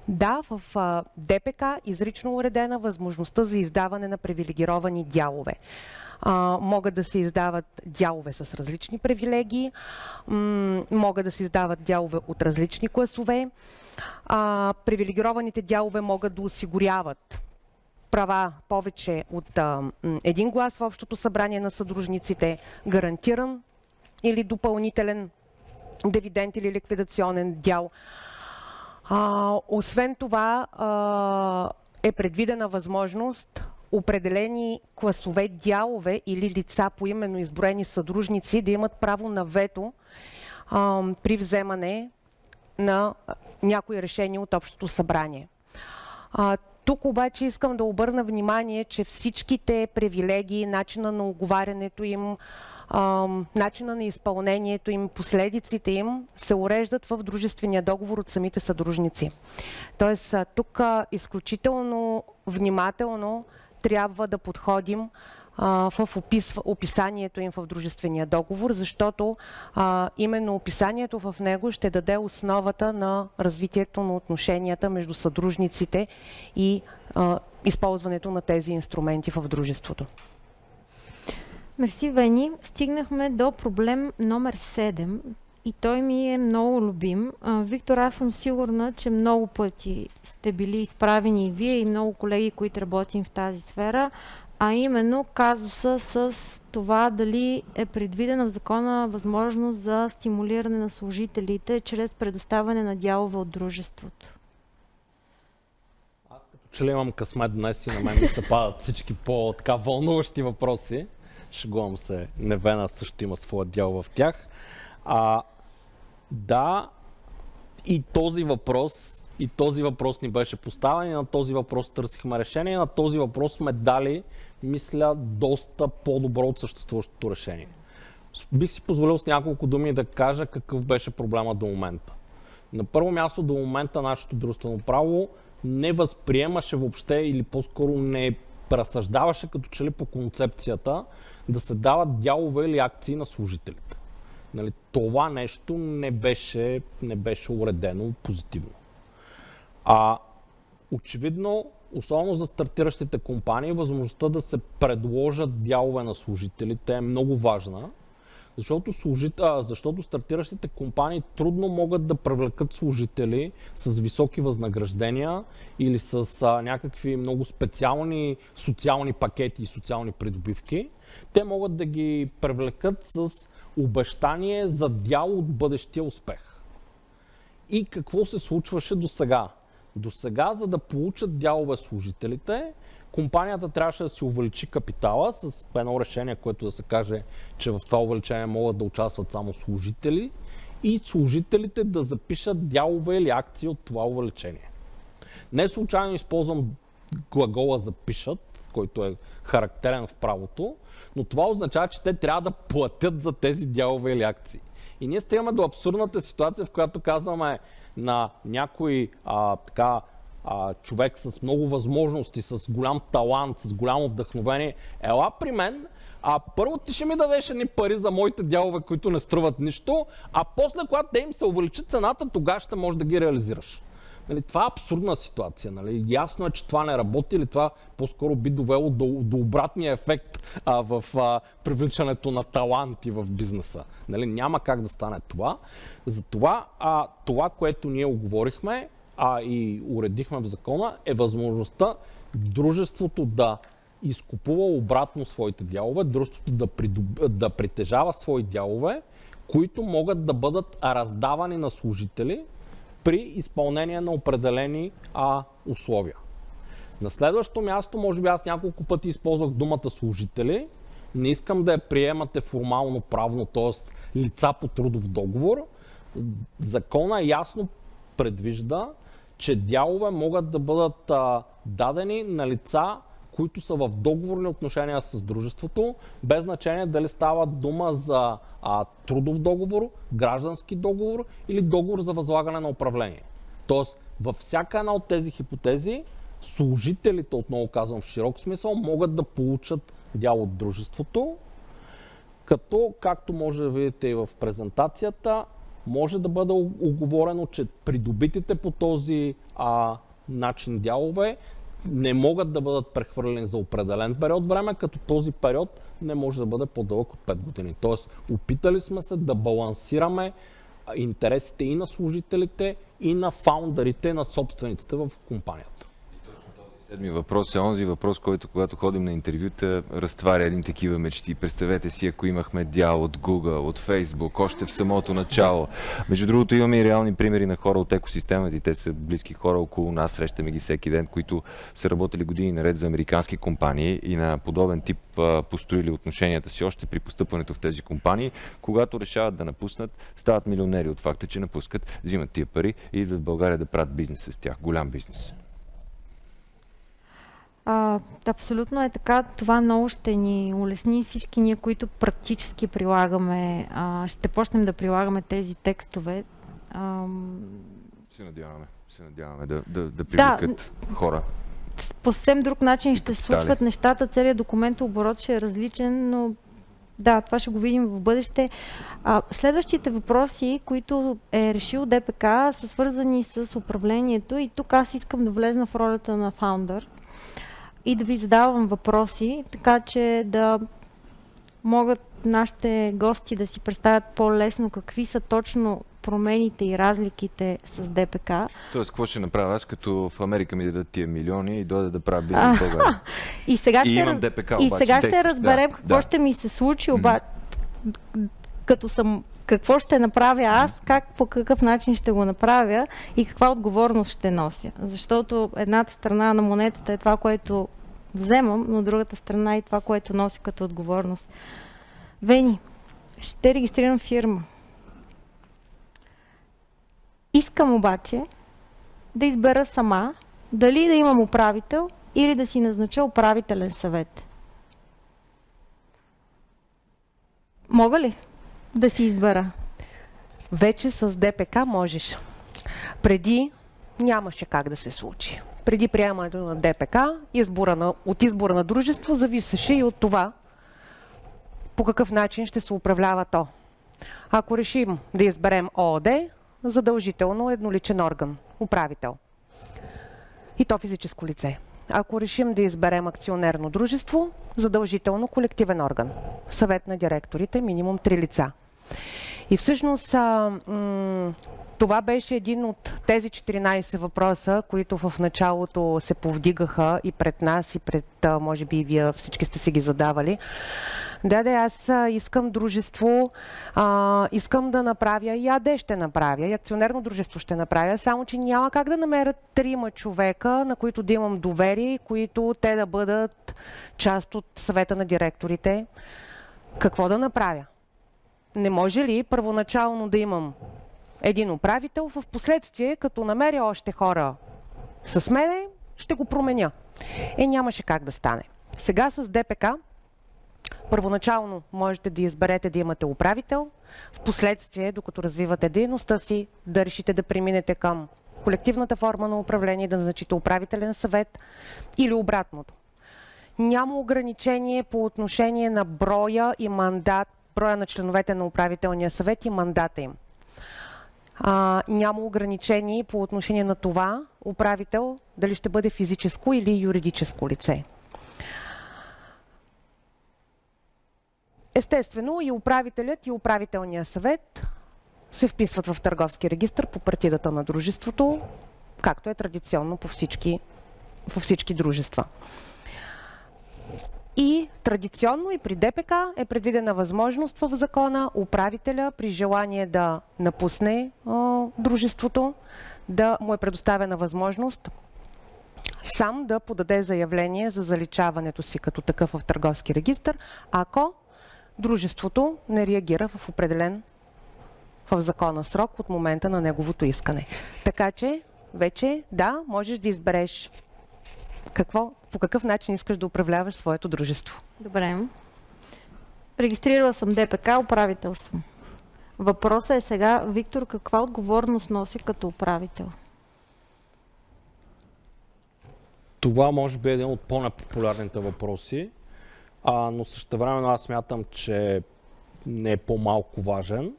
Да, в ДПК изрично уредена възможността за издаване на привилегировани дялове. Могат да се издават дялове с различни привилегии, могат да се издават дялове от различни класове. Привилегированите дялове могат да осигуряват права повече от един глас в общото събрание на съдружниците, гарантиран или допълнителен дивиденд или ликвидационен дял. Освен това е предвидена възможност определени класове дялове или лица поименно изброени съдружници да имат право на вето при вземане на някои решения от общото събрание. Тук обаче искам да обърна внимание, че всичките привилегии, начина на уговарянето им, начина на изпълнението им, последиците им се уреждат в дружествения договор от самите съдружници. Тоест тук изключително внимателно трябва да подходим в описанието им в дружествения договор, защото именно описанието в него ще даде основата на развитието на отношенията между съдружниците и използването на тези инструменти в дружеството. Мерси, Вени. Стигнахме до проблем номер 7 и той ми е много любим. Виктор, аз съм сигурна, че много пъти сте били изправени и вие и много колеги, които работим в тази сфера, а именно казуса с това дали е предвидена в закона възможност за стимулиране на служителите чрез предоставяне на дялове от дружеството. Аз като че ли имам късмет днес и на мен ми се падат всички по-така вълнуващи въпроси. Шегувам се, Невена също има своя дял в тях. Да, и този въпрос ни беше поставен и на този въпрос търсихме решение. На този въпрос сме дали, мисля, доста по-добро от съществуващото решение. Бих си позволил с няколко думи да кажа какъв беше проблема до момента. На първо място, до момента нашето дружествено право не възприемаше въобще или по-скоро не разсъждаваше като че ли по концепцията да се дават дялове или акции на служителите. Нали, това нещо не беше уредено позитивно. Очевидно, особено за стартиращите компании, възможността да се предложат дялове на служителите е много важна, защото стартиращите компании трудно могат да привлекат служители с високи възнаграждения или с някакви много специални социални пакети и социални придобивки. Те могат да ги привлекат с обещание за дял от бъдещия успех. И какво се случваше до сега? До сега, за да получат дялове служителите, компанията трябваше да си увеличи капитала с едно решение, което да се каже, че в това увеличение могат да участват само служители и служителите да запишат дялове или акции от това увеличение. Не случайно използвам глагола запишат, който е характерен в правото, но това означава, че те трябва да платят за тези дялове или акции. И ние стигаме до абсурдната ситуация, в която казваме на някой човек с много възможности, с голям талант, с голямо вдъхновение, ела при мен, първо ти ще ми дадеш едни пари за моите дялове, които не струват нищо, а после, когато те им се увеличи цената, тогава ще можеш да ги реализираш. Нали, това е абсурдна ситуация. Нали? Ясно е, че това не работи или това по-скоро би довело до обратния ефект в привличането на таланти в бизнеса. Нали? Няма как да стане това. Затова това, което ние оговорихме и уредихме в закона, е възможността дружеството да изкупува обратно своите дялове, дружеството да притежава свои дялове, които могат да бъдат раздавани на служители при изпълнение на определени условия. На следващото място, може би аз няколко пъти използвах думата служители. Не искам да я приемате формално правно, т.е. лица по трудов договор. Закона ясно предвижда, че дялове могат да бъдат дадени на лица, които са в договорни отношения с дружеството, без значение дали става дума за трудов договор, граждански договор или договор за възлагане на управление. Тоест, във всяка една от тези хипотези, служителите, отново казвам в широк смисъл, могат да получат дял от дружеството, като, както може да видите и в презентацията, може да бъде уговорено, че придобитите по този начин дялове не могат да бъдат прехвърлени за определен период време, като този период не може да бъде по-дълъг от 5 години. Тоест, опитали сме се да балансираме интересите и на служителите, и на фаундърите, на собствениците в компанията. Седми въпрос е онзи въпрос, който когато ходим на интервюта, разтваря един такива мечти. Представете си, ако имахме дял от Google, от Facebook, още в самото начало. Между другото, имаме и реални примери на хора от екосистемата и те са близки хора около нас, срещаме ги всеки ден, които са работили години наред за американски компании и на подобен тип построили отношенията си още при постъпването в тези компании. Когато решават да напуснат, стават милионери от факта, че напускат, взимат тия пари и идват в България да правят бизнес с тях. Голям бизнес. Абсолютно е така. Това много ще ни улесни всички ние, които практически прилагаме. Ще почнем да прилагаме тези текстове. Се надяваме да привлекат хора. По съвсем друг начин ще се случват нещата. Целият документооборот ще е различен, но да, това ще го видим в бъдеще. Следващите въпроси, които е решил ДПК, са свързани с управлението и тук аз искам да влезна в ролята на фаундър и да ви задавам въпроси, така че да могат нашите гости да си представят по-лесно какви са точно промените и разликите с ДПК. Тоест, какво ще направя аз, като в Америка ми дадат тия милиони и дойда да правя бизнес в България? Имам ДПК, и сега ще разберем какво ще ми се случи, обаче, какво ще направя аз, по какъв начин ще го направя и каква отговорност ще нося. Защото едната страна на монетата е това, което вземам, но другата страна е това, което носи като отговорност. Вени, ще регистрирам фирма. Искам обаче да избера сама дали да имам управител или да си назнача управителен съвет. Мога ли да си избера? Вече с ДПК можеш. Преди нямаше как да се случи. Преди приемането на ДПК, от избора на дружество зависеше и от това по какъв начин ще се управлява то. Ако решим да изберем ООД, задължително едноличен орган, управител. И то физическо лице. Ако решим да изберем акционерно дружество, задължително колективен орган. Съвет на директорите, минимум 3 лица. И всъщност това беше един от тези 14 въпроса, които в началото се повдигаха и пред нас, и пред, може би и вие всички сте си ги задавали. Аз искам дружество, искам да направя и АД ще направя, и акционерно дружество ще направя, само че няма как да намеря 3 човека, на които да имам доверие, които те да бъдат част от съвета на директорите. Какво да направя? Не може ли първоначално да имам един управител, в последствие, като намеря още хора с мене, ще го променя? Нямаше как да стане. Сега с ДПК първоначално можете да изберете да имате управител, в последствие, докато развивате дейността си, да решите да преминете към колективната форма на управление, да назначите управителен съвет или обратното. Няма ограничение по отношение на броя и мандат, броя на членовете на управителния съвет и мандата им. Няма ограничение по отношение на това управител дали ще бъде физическо или юридическо лице. Естествено, и управителят, и управителния съвет се вписват в търговски регистър по партидата на дружеството, както е традиционно във всички дружества. И традиционно и при ДПК е предвидена възможност в закона управителя при желание да напусне дружеството, да му е предоставена възможност сам да подаде заявление за заличаването си като такъв в търговски регистър, ако дружеството не реагира в определен в закона срок от момента на неговото искане. Така че вече да, можеш да избереш по какъв начин искаш да управляваш своето дружество. Добре. Регистрирала съм ДПК, управител съм. Въпросът е сега, Виктор, каква отговорност носи като управител? Това може би е един от по-непопулярните въпроси, но същевременно аз смятам, че не е по-малко важен,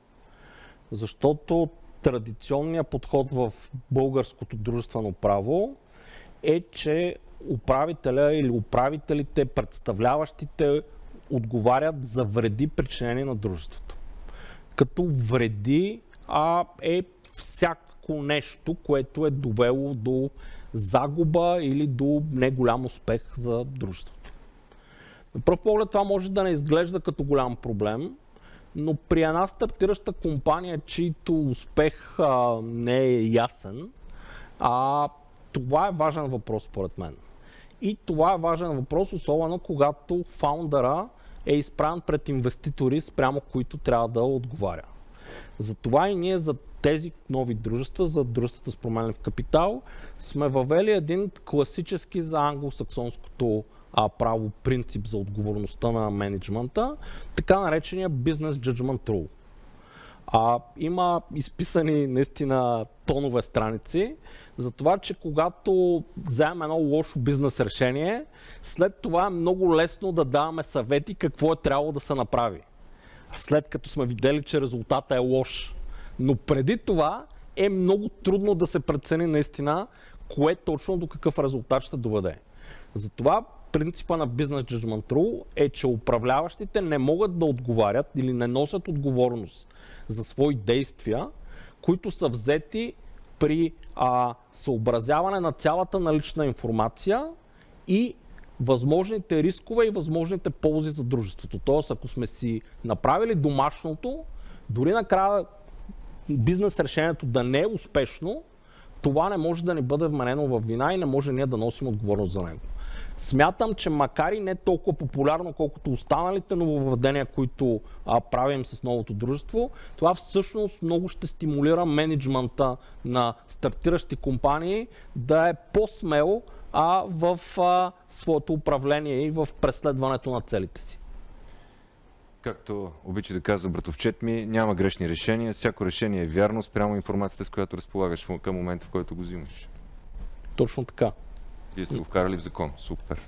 защото традиционният подход в българското дружествено право е, че управителя или управителите, представляващите, отговарят за вреди, причинени на дружеството. Като вреди е всяко нещо, което е довело до загуба или до неголям успех за дружеството. На пръв поглед това може да не изглежда като голям проблем, но при една стартираща компания, чийто успех не е ясен, това е важен въпрос според мен. И това е важен въпрос, особено когато фаундъра е изправен пред инвеститори, спрямо които трябва да отговаря. Затова и ние за тези нови дружества, за дружествата с променлив капитал, сме въвели един класически за англосаксонското право принцип за отговорността на менеджмента, така наречения Business Judgment Rule. Има изписани наистина тонове страници за това, че когато вземем едно лошо бизнес решение, след това е много лесно да даваме съвети какво е трябвало да се направи. След като сме видели, че резултатът е лош. Но преди това е много трудно да се прецени наистина кое точно до какъв резултат ще доведе. Затова принципа на Business Judgment Rule е, че управляващите не могат да отговарят или не носят отговорност за свои действия, които са взети при съобразяване на цялата налична информация и възможните рискове и възможните ползи за дружеството. Тоест, ако сме си направили домашното, дори накрая бизнес решението да не е успешно, това не може да ни бъде вменено във вина и не може ние да носим отговорност за него. Смятам, че макар и не толкова популярно, колкото останалите нововведения, които правим с новото дружество, това всъщност много ще стимулира мениджмънта на стартиращи компании да е по-смел в своето управление и в преследването на целите си. Както обича да казва братовчет ми, няма грешни решения. Всяко решение е вярно спрямо информацията, с която разполагаш към момента, в който го взимаш. Точно така. Вие сте го вкарали в закон. Супер.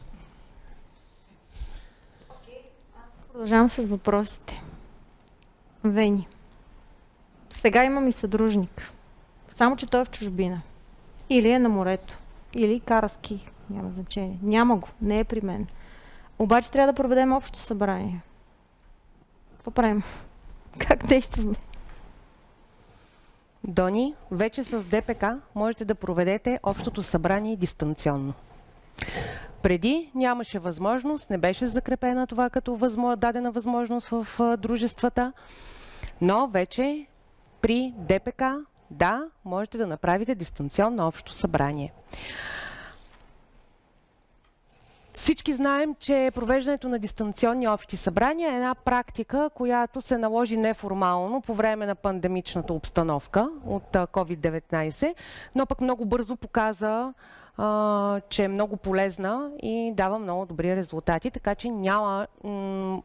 Продължавам с въпросите. Вени. Сега имам и съдружник. Само, че той е в чужбина. Или е на морето. Или кара ски. Няма значение. Няма го. Не е при мен. Обаче трябва да проведем общо събрание. Какво правим? Как действаме? Дони, вече с ДПК можете да проведете общото събрание дистанционно. Преди нямаше възможност, не беше закрепена това като дадена възможност в дружествата, но вече при ДПК, да, можете да направите дистанционно общо събрание. Всички знаем, че провеждането на дистанционни общи събрания е една практика, която се наложи неформално по време на пандемичната обстановка от COVID-19, но пък много бързо показа че е много полезна и дава много добри резултати, така че няма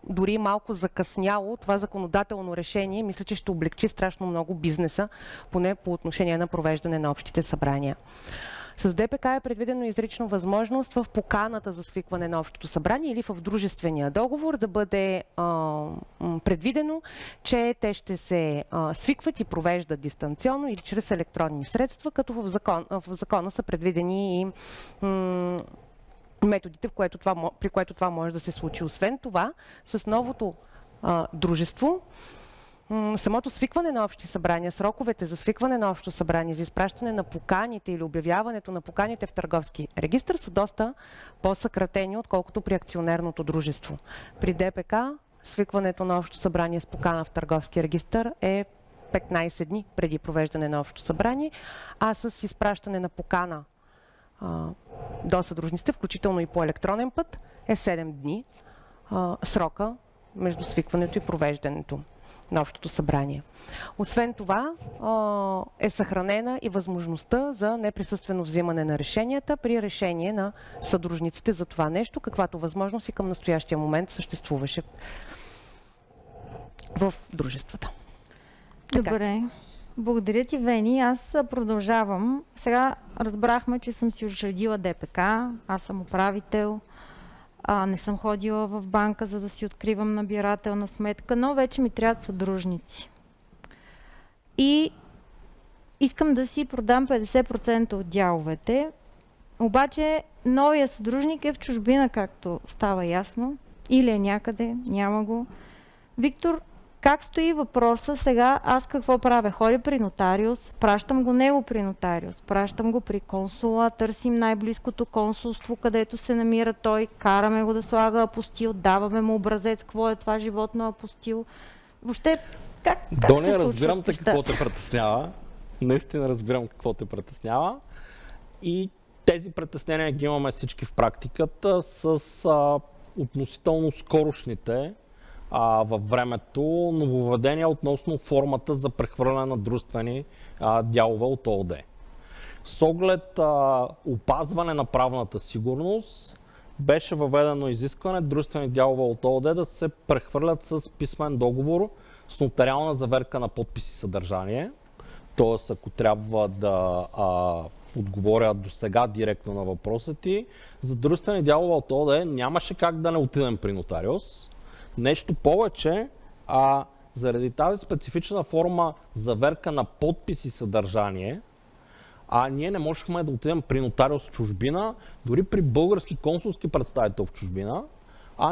дори малко закъсняло това законодателно решение. Мисля, че ще облегчи страшно много бизнеса, поне по отношение на провеждане на общите събрания. С ДПК е предвидено изрично възможност в поканата за свикване на общото събрание или в дружествения договор да бъде предвидено, че те ще се свикват и провеждат дистанционно или чрез електронни средства, като в закона са предвидени и методите, при което това може да се случи. Освен това, с новото дружество, самото свикване на общи събрания, сроковете за свикване на общо събрание, за изпращане на поканите или обявяването на поканите в търговски регистър са доста по-съкратени, отколкото при акционерното дружество. При ДПК свикването на общо събрание с покана в търговски регистър е 15 дни преди провеждане на общо събрание, а с изпращане на покана до съдружниците, включително и по електронен път, е 7 дни срока между свикването и провеждането на общото събрание. Освен това е съхранена и възможността за неприсъствено взимане на решенията при решение на съдружниците за това нещо, каквато възможност и към настоящия момент съществуваше в дружествата. Добре. Благодаря ти, Вени. Аз продължавам. Сега разбрахме, че съм си учредила ДПК, аз съм управител, не съм ходила в банка, за да си откривам набирателна сметка, но вече ми трябват съдружници. И искам да си продам 50% от дяловете, обаче новия съдружник е в чужбина, както става ясно, или е някъде, няма го. Виктор, как стои въпроса сега? Аз какво правя? Ходя при нотариус, пращам го него при нотариус, пращам го при консула, търсим най-близкото консулство, където се намира той, караме го да слага апостил, даваме му образец, какво е това животно апостил. Въобще, как Доня, се разбирам те нещата? какво те притеснява. Наистина разбирам какво те притеснява. И тези притеснения ги имаме всички в практиката с относително скорошните във времето нововведения относно формата за прехвърляне на дружествени дялове от ООД. С оглед опазване на правната сигурност беше въведено изискване дружествени дялове от ООД да се прехвърлят с писмен договор с нотариална заверка на подпис и съдържание. Тоест, ако трябва да отговоря до сега директно на въпроса ти, за дружествени дялове от ООД нямаше как да не отидем при нотариус. Нещо повече, заради тази специфична форма заверка на подпис и съдържание, ние не можехме да отидем при нотариус в чужбина, дори при български консулски представител в чужбина,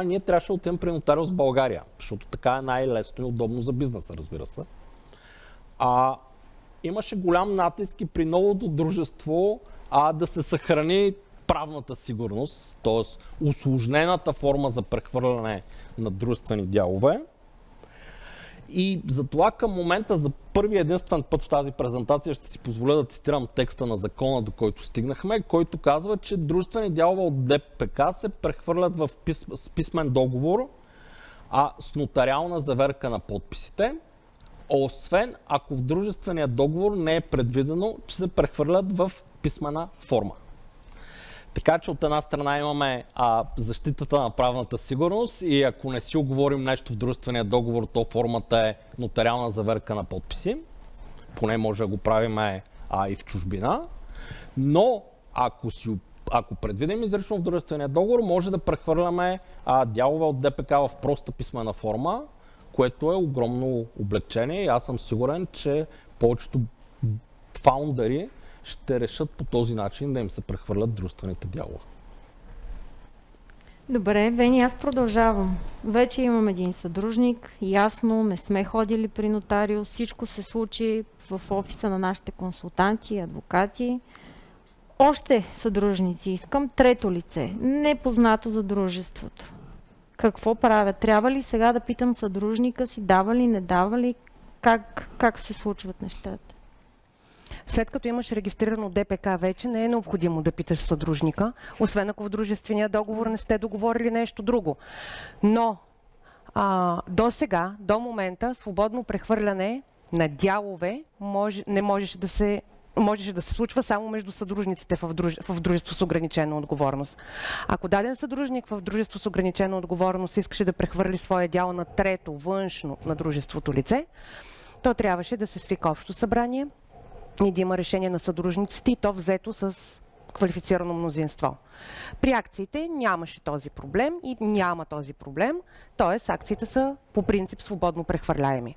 ние трябваше да отидем при нотариус в България, защото така е най-лесно и удобно за бизнеса, разбира се. Имаше голям натиск и при новото дружество да се съхрани правната сигурност, т.е. усложнената форма за прехвърляне на дружествени дялове. И затова към момента за първи единствен път в тази презентация ще си позволя да цитирам текста на закона, до който стигнахме, който казва, че дружествени дялове от ДПК се прехвърлят с писмен договор, с нотариална заверка на подписите, освен ако в дружествения договор не е предвидено, че се прехвърлят в писмена форма. Така че от една страна имаме защитата на правната сигурност и ако не си оговорим нещо в дружествения договор, то формата е нотариална заверка на подписи. Поне може да го правим и в чужбина. Но ако предвидим изрично в дружествения договор, може да прехвърляме дялове от ДПК в проста писмена форма, което е огромно облегчение и аз съм сигурен, че повечето фаундъри ще решат по този начин да им се прехвърлят дружествените дялове. Добре, Вени, аз продължавам. Вече имам един съдружник, ясно, не сме ходили при нотариус, всичко се случи в офиса на нашите консултанти, адвокати. Още съдружници искам, трето лице, непознато за дружеството. Какво правя? Трябва ли сега да питам съдружника си, дава ли, не дава ли? Как се случват нещата? След като имаш регистрирано ДПК вече, не е необходимо да питаш съдружника, освен ако в дружествения договор не сте договорили нещо друго. Но до сега, до момента, свободно прехвърляне на дялове не можеше да се можеше да се случва само между съдружниците в дружество с ограничена отговорност. Ако даден съдружник в дружество с ограничена отговорност искаше да прехвърли своя дял на трето, външно на дружеството лице, то трябваше да се свика общо събрание и да има решение на съдружниците и то взето с квалифицирано мнозинство. При акциите нямаше този проблем и няма този проблем, т.е. акциите са по принцип свободно прехвърляеми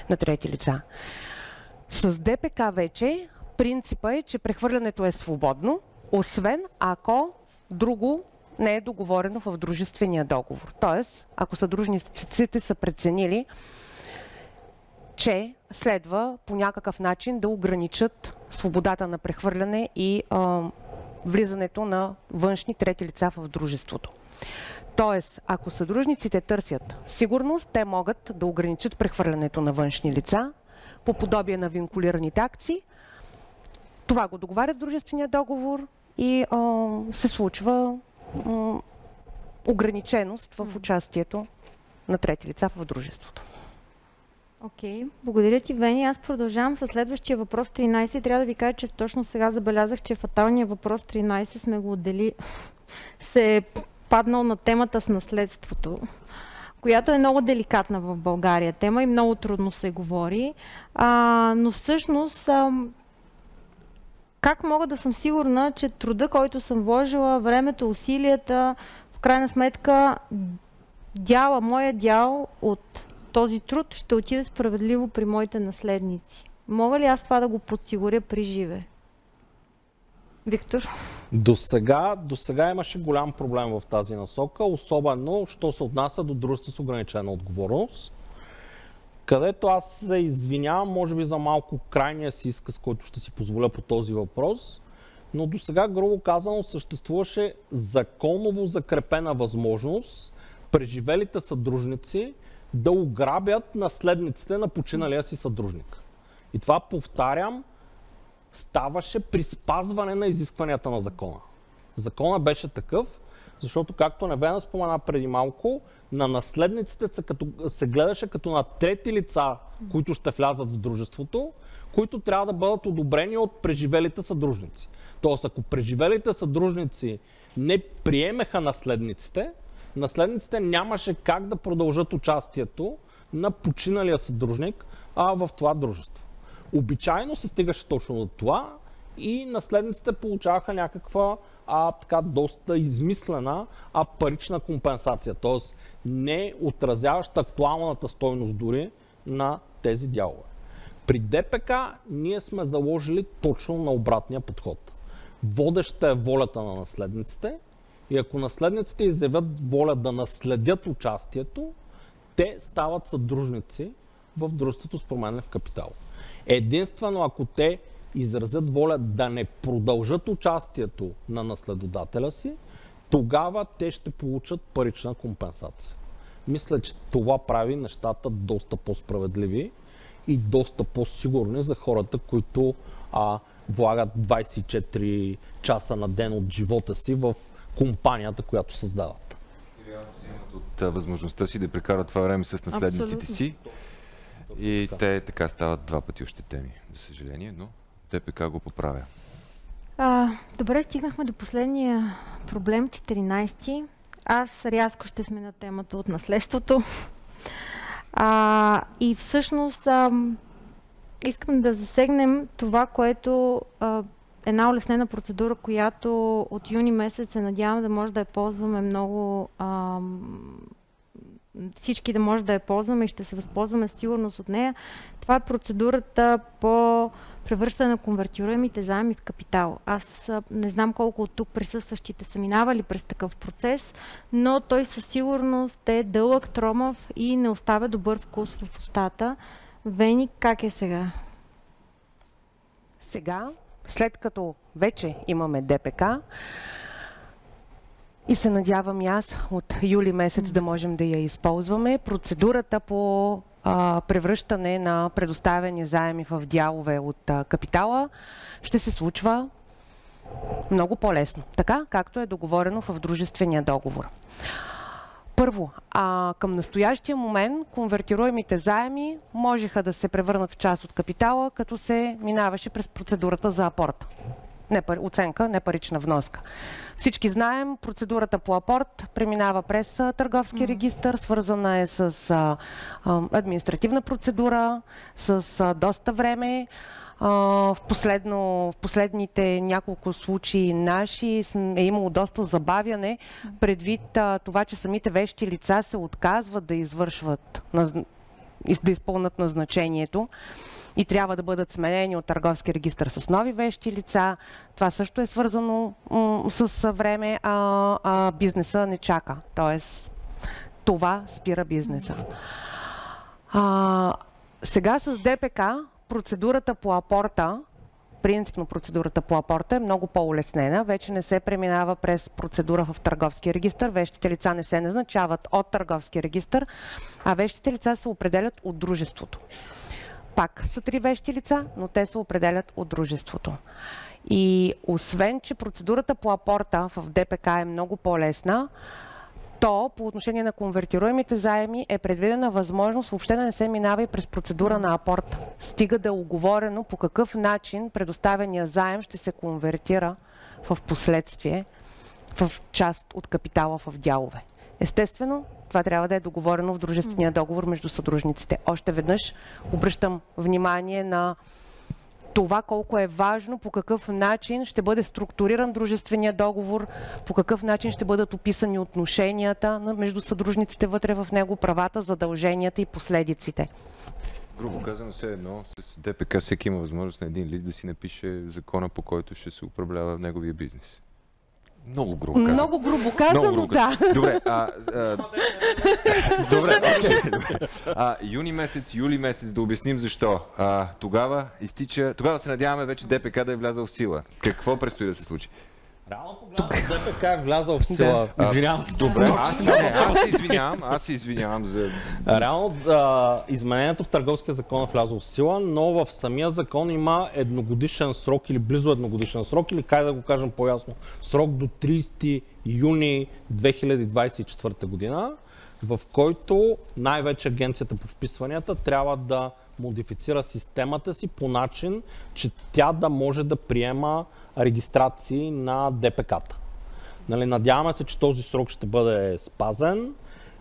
на трети лица. С ДПК вече принципът е, че прехвърлянето е свободно, освен ако друго не е договорено в дружествения договор. Тоест, ако съдружниците са преценили, че следва по някакъв начин да ограничат свободата на прехвърляне и влизането на външни трети лица в дружеството. Тоест, ако съдружниците търсят сигурност, те могат да ограничат прехвърлянето на външни лица по подобие на винкулираните акции. Това го договарят дружествения договор и се случва ограниченост в участието на трети лица в дружеството. Окей, благодаря ти, Вени. Аз продължавам с следващия въпрос 13. Трябва да ви кажа, че точно сега забелязах, че фаталният въпрос 13 сме го отдели, се е паднал на темата с наследството, която е много деликатна в България тема и много трудно се говори. Но всъщност, как мога да съм сигурна, че труда, който съм вложила, времето, усилията, в крайна сметка, моя дял от този труд ще отиде справедливо при моите наследници? Мога ли аз това да го подсигуря при живе? Виктор? До сега имаше голям проблем в тази насока, особено, що се отнася до дружество с ограничена отговорност, където аз се извинявам, може би за малко крайния си изказ, който ще си позволя по този въпрос, но до сега, грубо казано, съществуваше законово закрепена възможност преживелите съдружници да ограбят наследниците на починалия си съдружник. И това, повтарям, ставаше при спазване на изискванията на закона. Закона беше такъв, защото, както Невена спомена преди малко, на наследниците се гледаше като на трети лица, които ще влязат в дружеството, които трябва да бъдат одобрени от преживелите съдружници. Тоест, ако преживелите съдружници не приемеха наследниците нямаше как да продължат участието на починалия съдружник в това дружество. Обичайно се стигаше точно до това и наследниците получаваха някаква доста измислена парична компенсация, т.е. не отразяваща актуалната стойност дори на тези дялове. При ДПК ние сме заложили точно на обратния подход. Водеща е волята на наследниците и ако наследниците изявят воля да наследят участието, те стават съдружници в дружеството с променлив капитал. Единствено, ако те изразят воля да не продължат участието на наследодателя си, тогава те ще получат парична компенсация. Мисля, че това прави нещата доста по-справедливи и доста по-сигурни за хората, които влагат 24 часа на ден от живота си в компанията, която създават. И реално взимат от възможността си да прекарат това време с наследниците си. И те така стават два пъти ощетени, за съжаление, но ДПК го поправя. Добре, стигнахме до последния проблем, 14. Аз рязко ще сме на темата от наследството. И всъщност искам да засегнем това, което една улеснена процедура, която от юни месец се надявам да може да я ползваме много, всички да може да я ползваме и ще се възползваме с сигурност от нея. Това е процедурата по превръщане на конвертируемите заеми в капитал. Аз не знам колко от тук присъстващите са минавали през такъв процес, но той със сигурност е дълъг, тромав и не оставя добър вкус в устата. Вени, как е сега? Сега, след като вече имаме ДПК, и се надявам и аз от юли месец да можем да я използваме, процедурата по превръщане на предоставени заеми в дялове от капитала ще се случва много по-лесно, така както е договорено в дружествения договор. Първо, към настоящия момент конвертируемите заеми можеха да се превърнат в част от капитала, като се минаваше през процедурата за апорт. Оценка, не парична вноска. Всички знаем, процедурата по апорт преминава през търговски регистър, свързана е с административна процедура, с доста време. В последните няколко случаи наши е имало доста забавяне, предвид това, че самите вещи лица се отказват да извършват, да изпълнят назначението и трябва да бъдат сменени от търговски регистър с нови вещи лица. Това също е свързано с време, бизнеса не чака. Тоест, това спира бизнеса. Сега с ДПК процедурата по апорта, принципно процедурата по апорта е много по-улеснена. Вече не се преминава през процедура в търговски регистър. Вещите лица не се назначават от търговски регистър, а вещите лица се определят от дружеството. Пак са 3 вещи лица, но те се определят от дружеството. И освен, че процедурата по апорта в ДПК е много по-лесна, то по отношение на конвертируемите заеми е предвидена възможност въобще да не се минава и през процедура на апорт. Стига да е уговорено по какъв начин предоставения заем ще се конвертира в последствие в част от капитала в дялове. Естествено, това трябва да е договорено в дружествения договор между съдружниците. Още веднъж обръщам внимание на това колко е важно, по какъв начин ще бъде структуриран дружествения договор, по какъв начин ще бъдат описани отношенията между съдружниците вътре в него, правата, задълженията и последиците. Грубо казано, все едно с ДПК всеки има възможност на един лист да си напише закона, по който ще се управлява неговия бизнес. Много грубо казано. Много грубо казано, да. Добре, добре, окей. Юли месец, да обясним защо. Тогава се надяваме вече ДПК да е влязъл в сила. Какво предстои да се случи? Реално погледнато ДПК е влязъл в сила. Извинявам се. Добре, аз се извинявам за... Реално изменението в търговския закон е влязъл в сила, но в самия закон има едногодишен срок или близо едногодишен срок, или как да го кажем по-ясно, срок до 30 юни 2024 година, в който най-вече Агенцията по вписванията трябва да модифицира системата си по начин, че тя да може да приема регистрации на ДПК-та. Надяваме се, че този срок ще бъде спазен.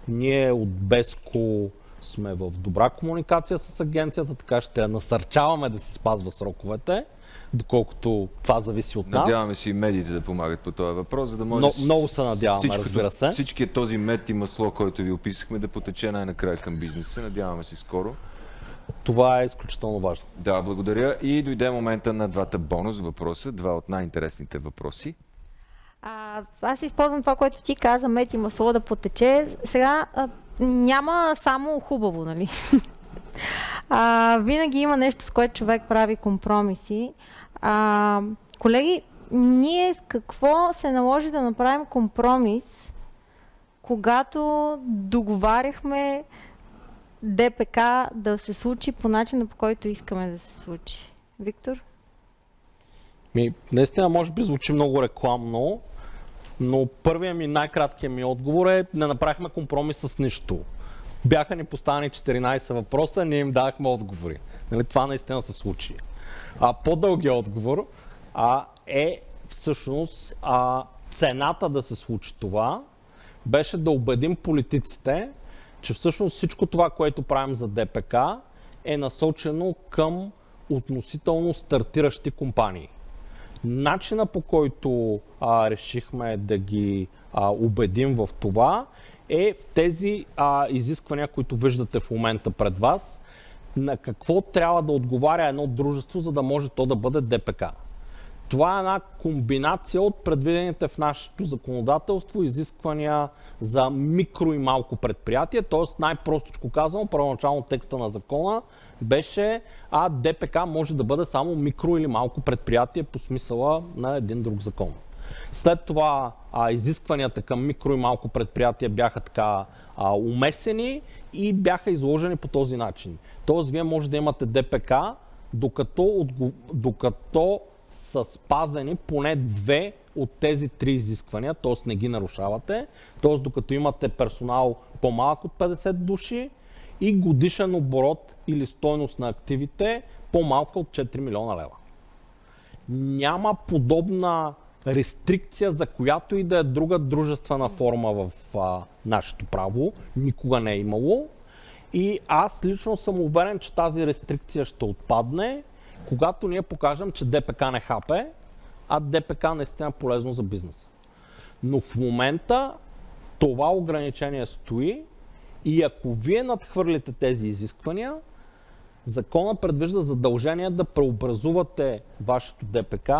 Ние от БЕСКО сме в добра комуникация с агенцията, така ще насърчаваме да се спазва сроковете, доколкото това зависи от нас. Надяваме се и медиите да помагат по този въпрос, за да може много се надяваме, разбира се. Всичкият този мед и масло, който ви описахме, да потече най-накрая към бизнеса. Надяваме се скоро. Това е изключително важно. Да, благодаря. И дойде момента на двата бонус въпроса, два от най-интересните въпроси. Аз използвам това, което ти каза, мед и масло да потече. Сега няма само хубаво, нали? Винаги има нещо, с което човек прави компромиси. Колеги, ние с какво се наложи да направим компромис, когато договаряхме ДПК да се случи по начина, по който искаме да се случи? Виктор? Наистина, може би звучи много рекламно, но първият ми, най-краткият ми отговор е: не направихме компромис с нищо. Бяха ни поставени 14 въпроса, ние им давахме отговори. Това наистина се случи. По-дългият отговор е всъщност цената да се случи това беше да убедим политиците, че всъщност всичко това, което правим за ДПК, е насочено към относително стартиращи компании. Начина, по който решихме да ги убедим в това, е в тези изисквания, които виждате в момента пред вас, на какво трябва да отговаря едно дружество, за да може то да бъде ДПК. Това е една комбинация от предвидените в нашето законодателство изисквания за микро и малко предприятие, т.е. най-простичко казано, първоначално текста на закона беше ДПК може да бъде само микро или малко предприятие по смисъла на един друг закон. След това изискванията към микро и малко предприятие бяха така умесени и бяха изложени по този начин. Тоест, вие може да имате ДПК, докато са спазени поне две от тези 3 изисквания, т.е. не ги нарушавате, т.е. докато имате персонал по-малък от 50 души и годишен оборот или стойност на активите по-малка от 4 милиона лева. Няма подобна рестрикция за която и да е друга дружествена форма в нашето право. Никога не е имало. И аз лично съм уверен, че тази рестрикция ще отпадне, когато ние покажем, че ДПК не хапе, а ДПК наистина е полезно за бизнеса. Но в момента това ограничение стои и ако вие надхвърлите тези изисквания, закона предвижда задължение да преобразувате вашето ДПК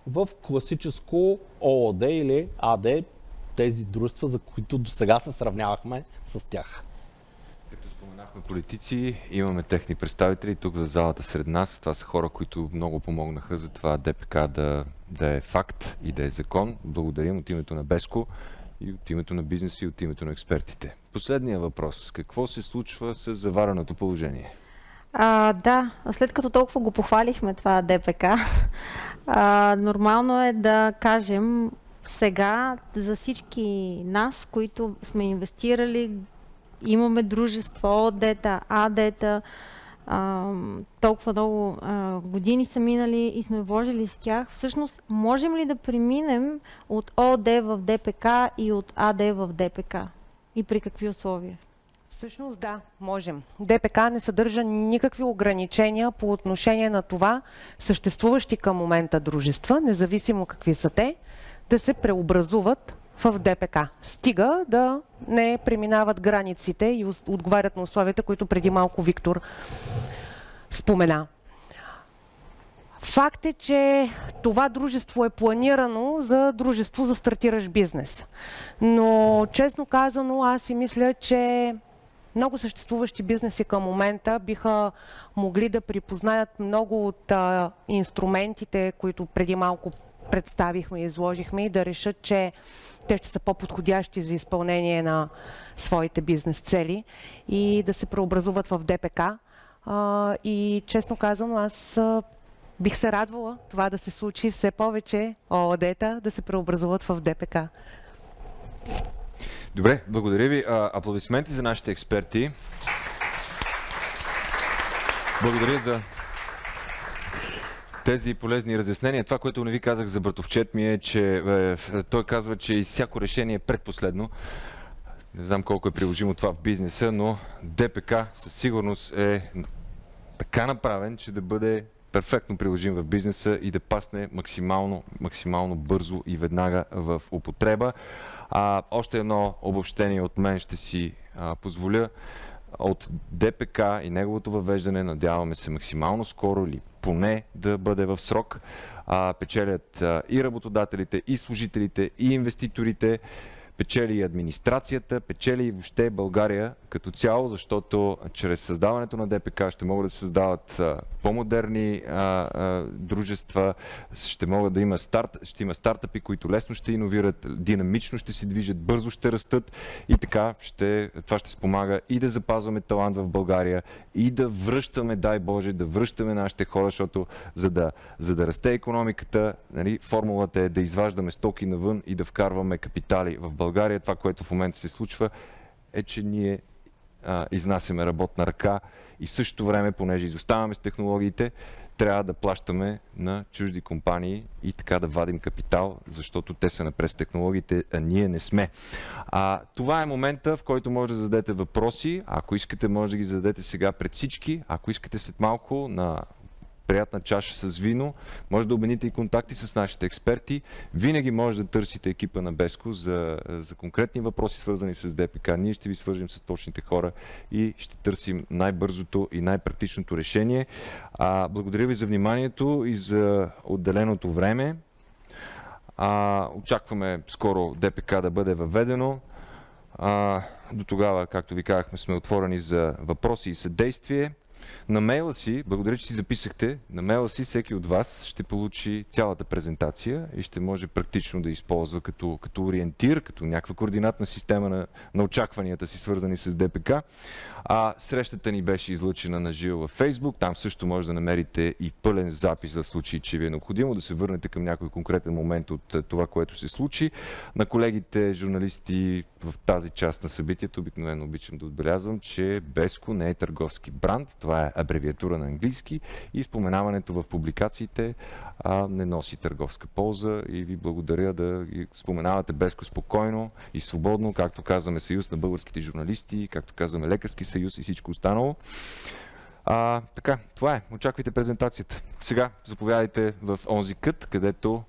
в класическо ООД или АД, тези дружества, за които до сега се сравнявахме с тях. Като споменахме политици, имаме техни представители тук в залата сред нас. Това са хора, които много помогнаха за това ДПК да е факт и да е закон. Благодарим от името на Беско и от името на бизнеса и от името на експертите. Последния въпрос. Какво се случва с завареното положение? Да, след като толкова го похвалихме това ДПК, нормално е да кажем сега за всички нас, които сме инвестирали, имаме дружество, ООД-та, АД-та, толкова много години са минали и сме вложили в тях. Всъщност, можем ли да преминем от ООД в ДПК и от АД в ДПК? И при какви условия? Всъщност да, можем. ДПК не съдържа никакви ограничения по отношение на това съществуващи към момента дружества, независимо какви са те, да се преобразуват в ДПК. Стига да не преминават границите и отговарят на условията, които преди малко Виктор спомена. Факт е, че това дружество е планирано за дружество за стартиращ бизнес. Но честно казано, аз си мисля, че много съществуващи бизнеси към момента биха могли да припознаят много от инструментите, които преди малко представихме и изложихме, и да решат, че те ще са по-подходящи за изпълнение на своите бизнес цели и да се преобразуват в ДПК. И честно казано, аз бих се радвала това да се случи все повече ООД-та да се преобразуват в ДПК. Добре, благодаря ви. Аплодисменти за нашите експерти. Благодаря за тези полезни разяснения. Това, което не ви казах за братовчет ми е, че той казва, че и всяко решение е предпоследно. Не знам колко е приложимо това в бизнеса, но ДПК със сигурност е така направен, че да бъде перфектно приложим в бизнеса и да пасне максимално бързо и веднага в употреба. Още едно обобщение от мен ще си позволя. От ДПК и неговото въвеждане надяваме се максимално скоро или поне да бъде в срок. Печелят и работодателите, и служителите, и инвеститорите, печели и администрацията, печели и въобще България като цяло, защото чрез създаването на ДПК ще могат да се създават по-модерни дружества, ще могат да има ще има стартъпи, които лесно ще иновират, динамично ще се движат, бързо ще растат и така това ще спомага и да запазваме талант в България и да връщаме, дай Боже, да връщаме нашите хора, защото за да расте икономиката, нали, формулата е да изваждаме стоки навън и да вкарваме капитали в България. Това, което в момента се случва, е, че ние изнасяме работна ръка и в същото време, понеже изоставаме с технологиите, трябва да плащаме на чужди компании и така да вадим капитал, защото те са напред с технологиите, а ние не сме. Това е момента, в който може да зададете въпроси. Ако искате, може да ги зададете сега пред всички. Ако искате след малко на приятна чаша с вино, може да обмените и контакти с нашите експерти. Винаги може да търсите екипа на Беско за конкретни въпроси, свързани с ДПК. Ние ще ви свържем с точните хора и ще търсим най-бързото и най-практичното решение. Благодаря ви за вниманието и за отделеното време. Очакваме скоро ДПК да бъде въведено. До тогава, както ви казахме, сме отворени за въпроси и съдействие. На мейла си, благодаря, че си записахте, на мейла си всеки от вас ще получи цялата презентация и ще може практично да използва като ориентир, като някаква координатна система на очакванията си, свързани с ДПК. Срещата ни беше излъчена на живо във Facebook. Там също може да намерите и пълен запис в случай, че ви е необходимо да се върнете към някой конкретен момент от това, което се случи. На колегите журналисти в тази част на събитието обикновено обичам да отбелязвам, че Беско не е търговски бранд. Това е абревиатура на английски и споменаването в публикациите не носи търговска полза и ви благодаря да споменавате Беско спокойно и свободно, както казваме Съюз на българските журналисти, както казваме Лекарски съюз и всичко останало. Така, това е. Очаквайте презентацията. Сега заповядайте в онзи кът, където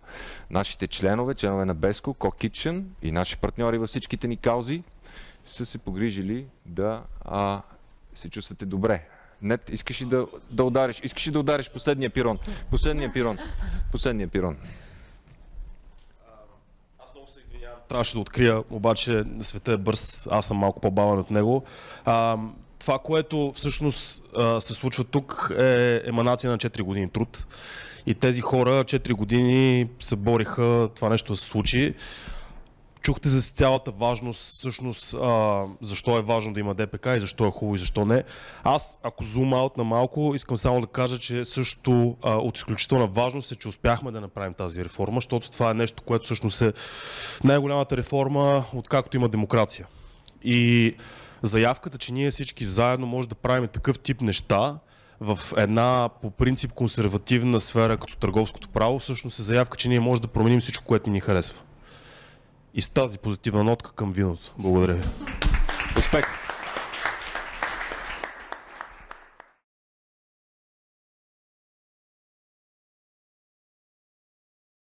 нашите членове на Беско, Co-Kitchen и наши партньори във всичките ни каузи са се погрижили да се чувствате добре. Нет, искаш ли да удариш? Искаш ли да удариш последния пирон? Последния пирон. Аз много се извинявам. Трябваше да открия, обаче света е бърз, аз съм малко по-бавен от него. Това, което всъщност се случва тук, е еманация на 4 години труд. И тези хора 4 години се бориха това нещо да се случи. Чухте за цялата важност, всъщност, защо е важно да има ДПК и защо е хубаво и защо не. Аз, ако зум аут на малко, искам само да кажа, че също от изключителна важност е, че успяхме да направим тази реформа, защото това е нещо, което всъщност е най-голямата реформа, откакто има демокрация. И заявката, че ние всички заедно може да правим такъв тип неща в една по принцип консервативна сфера като търговското право, всъщност е заявка, че ние може да променим всичко, което ни харесва. И с тази позитивна нотка към виното. Благодаря ви. Успех!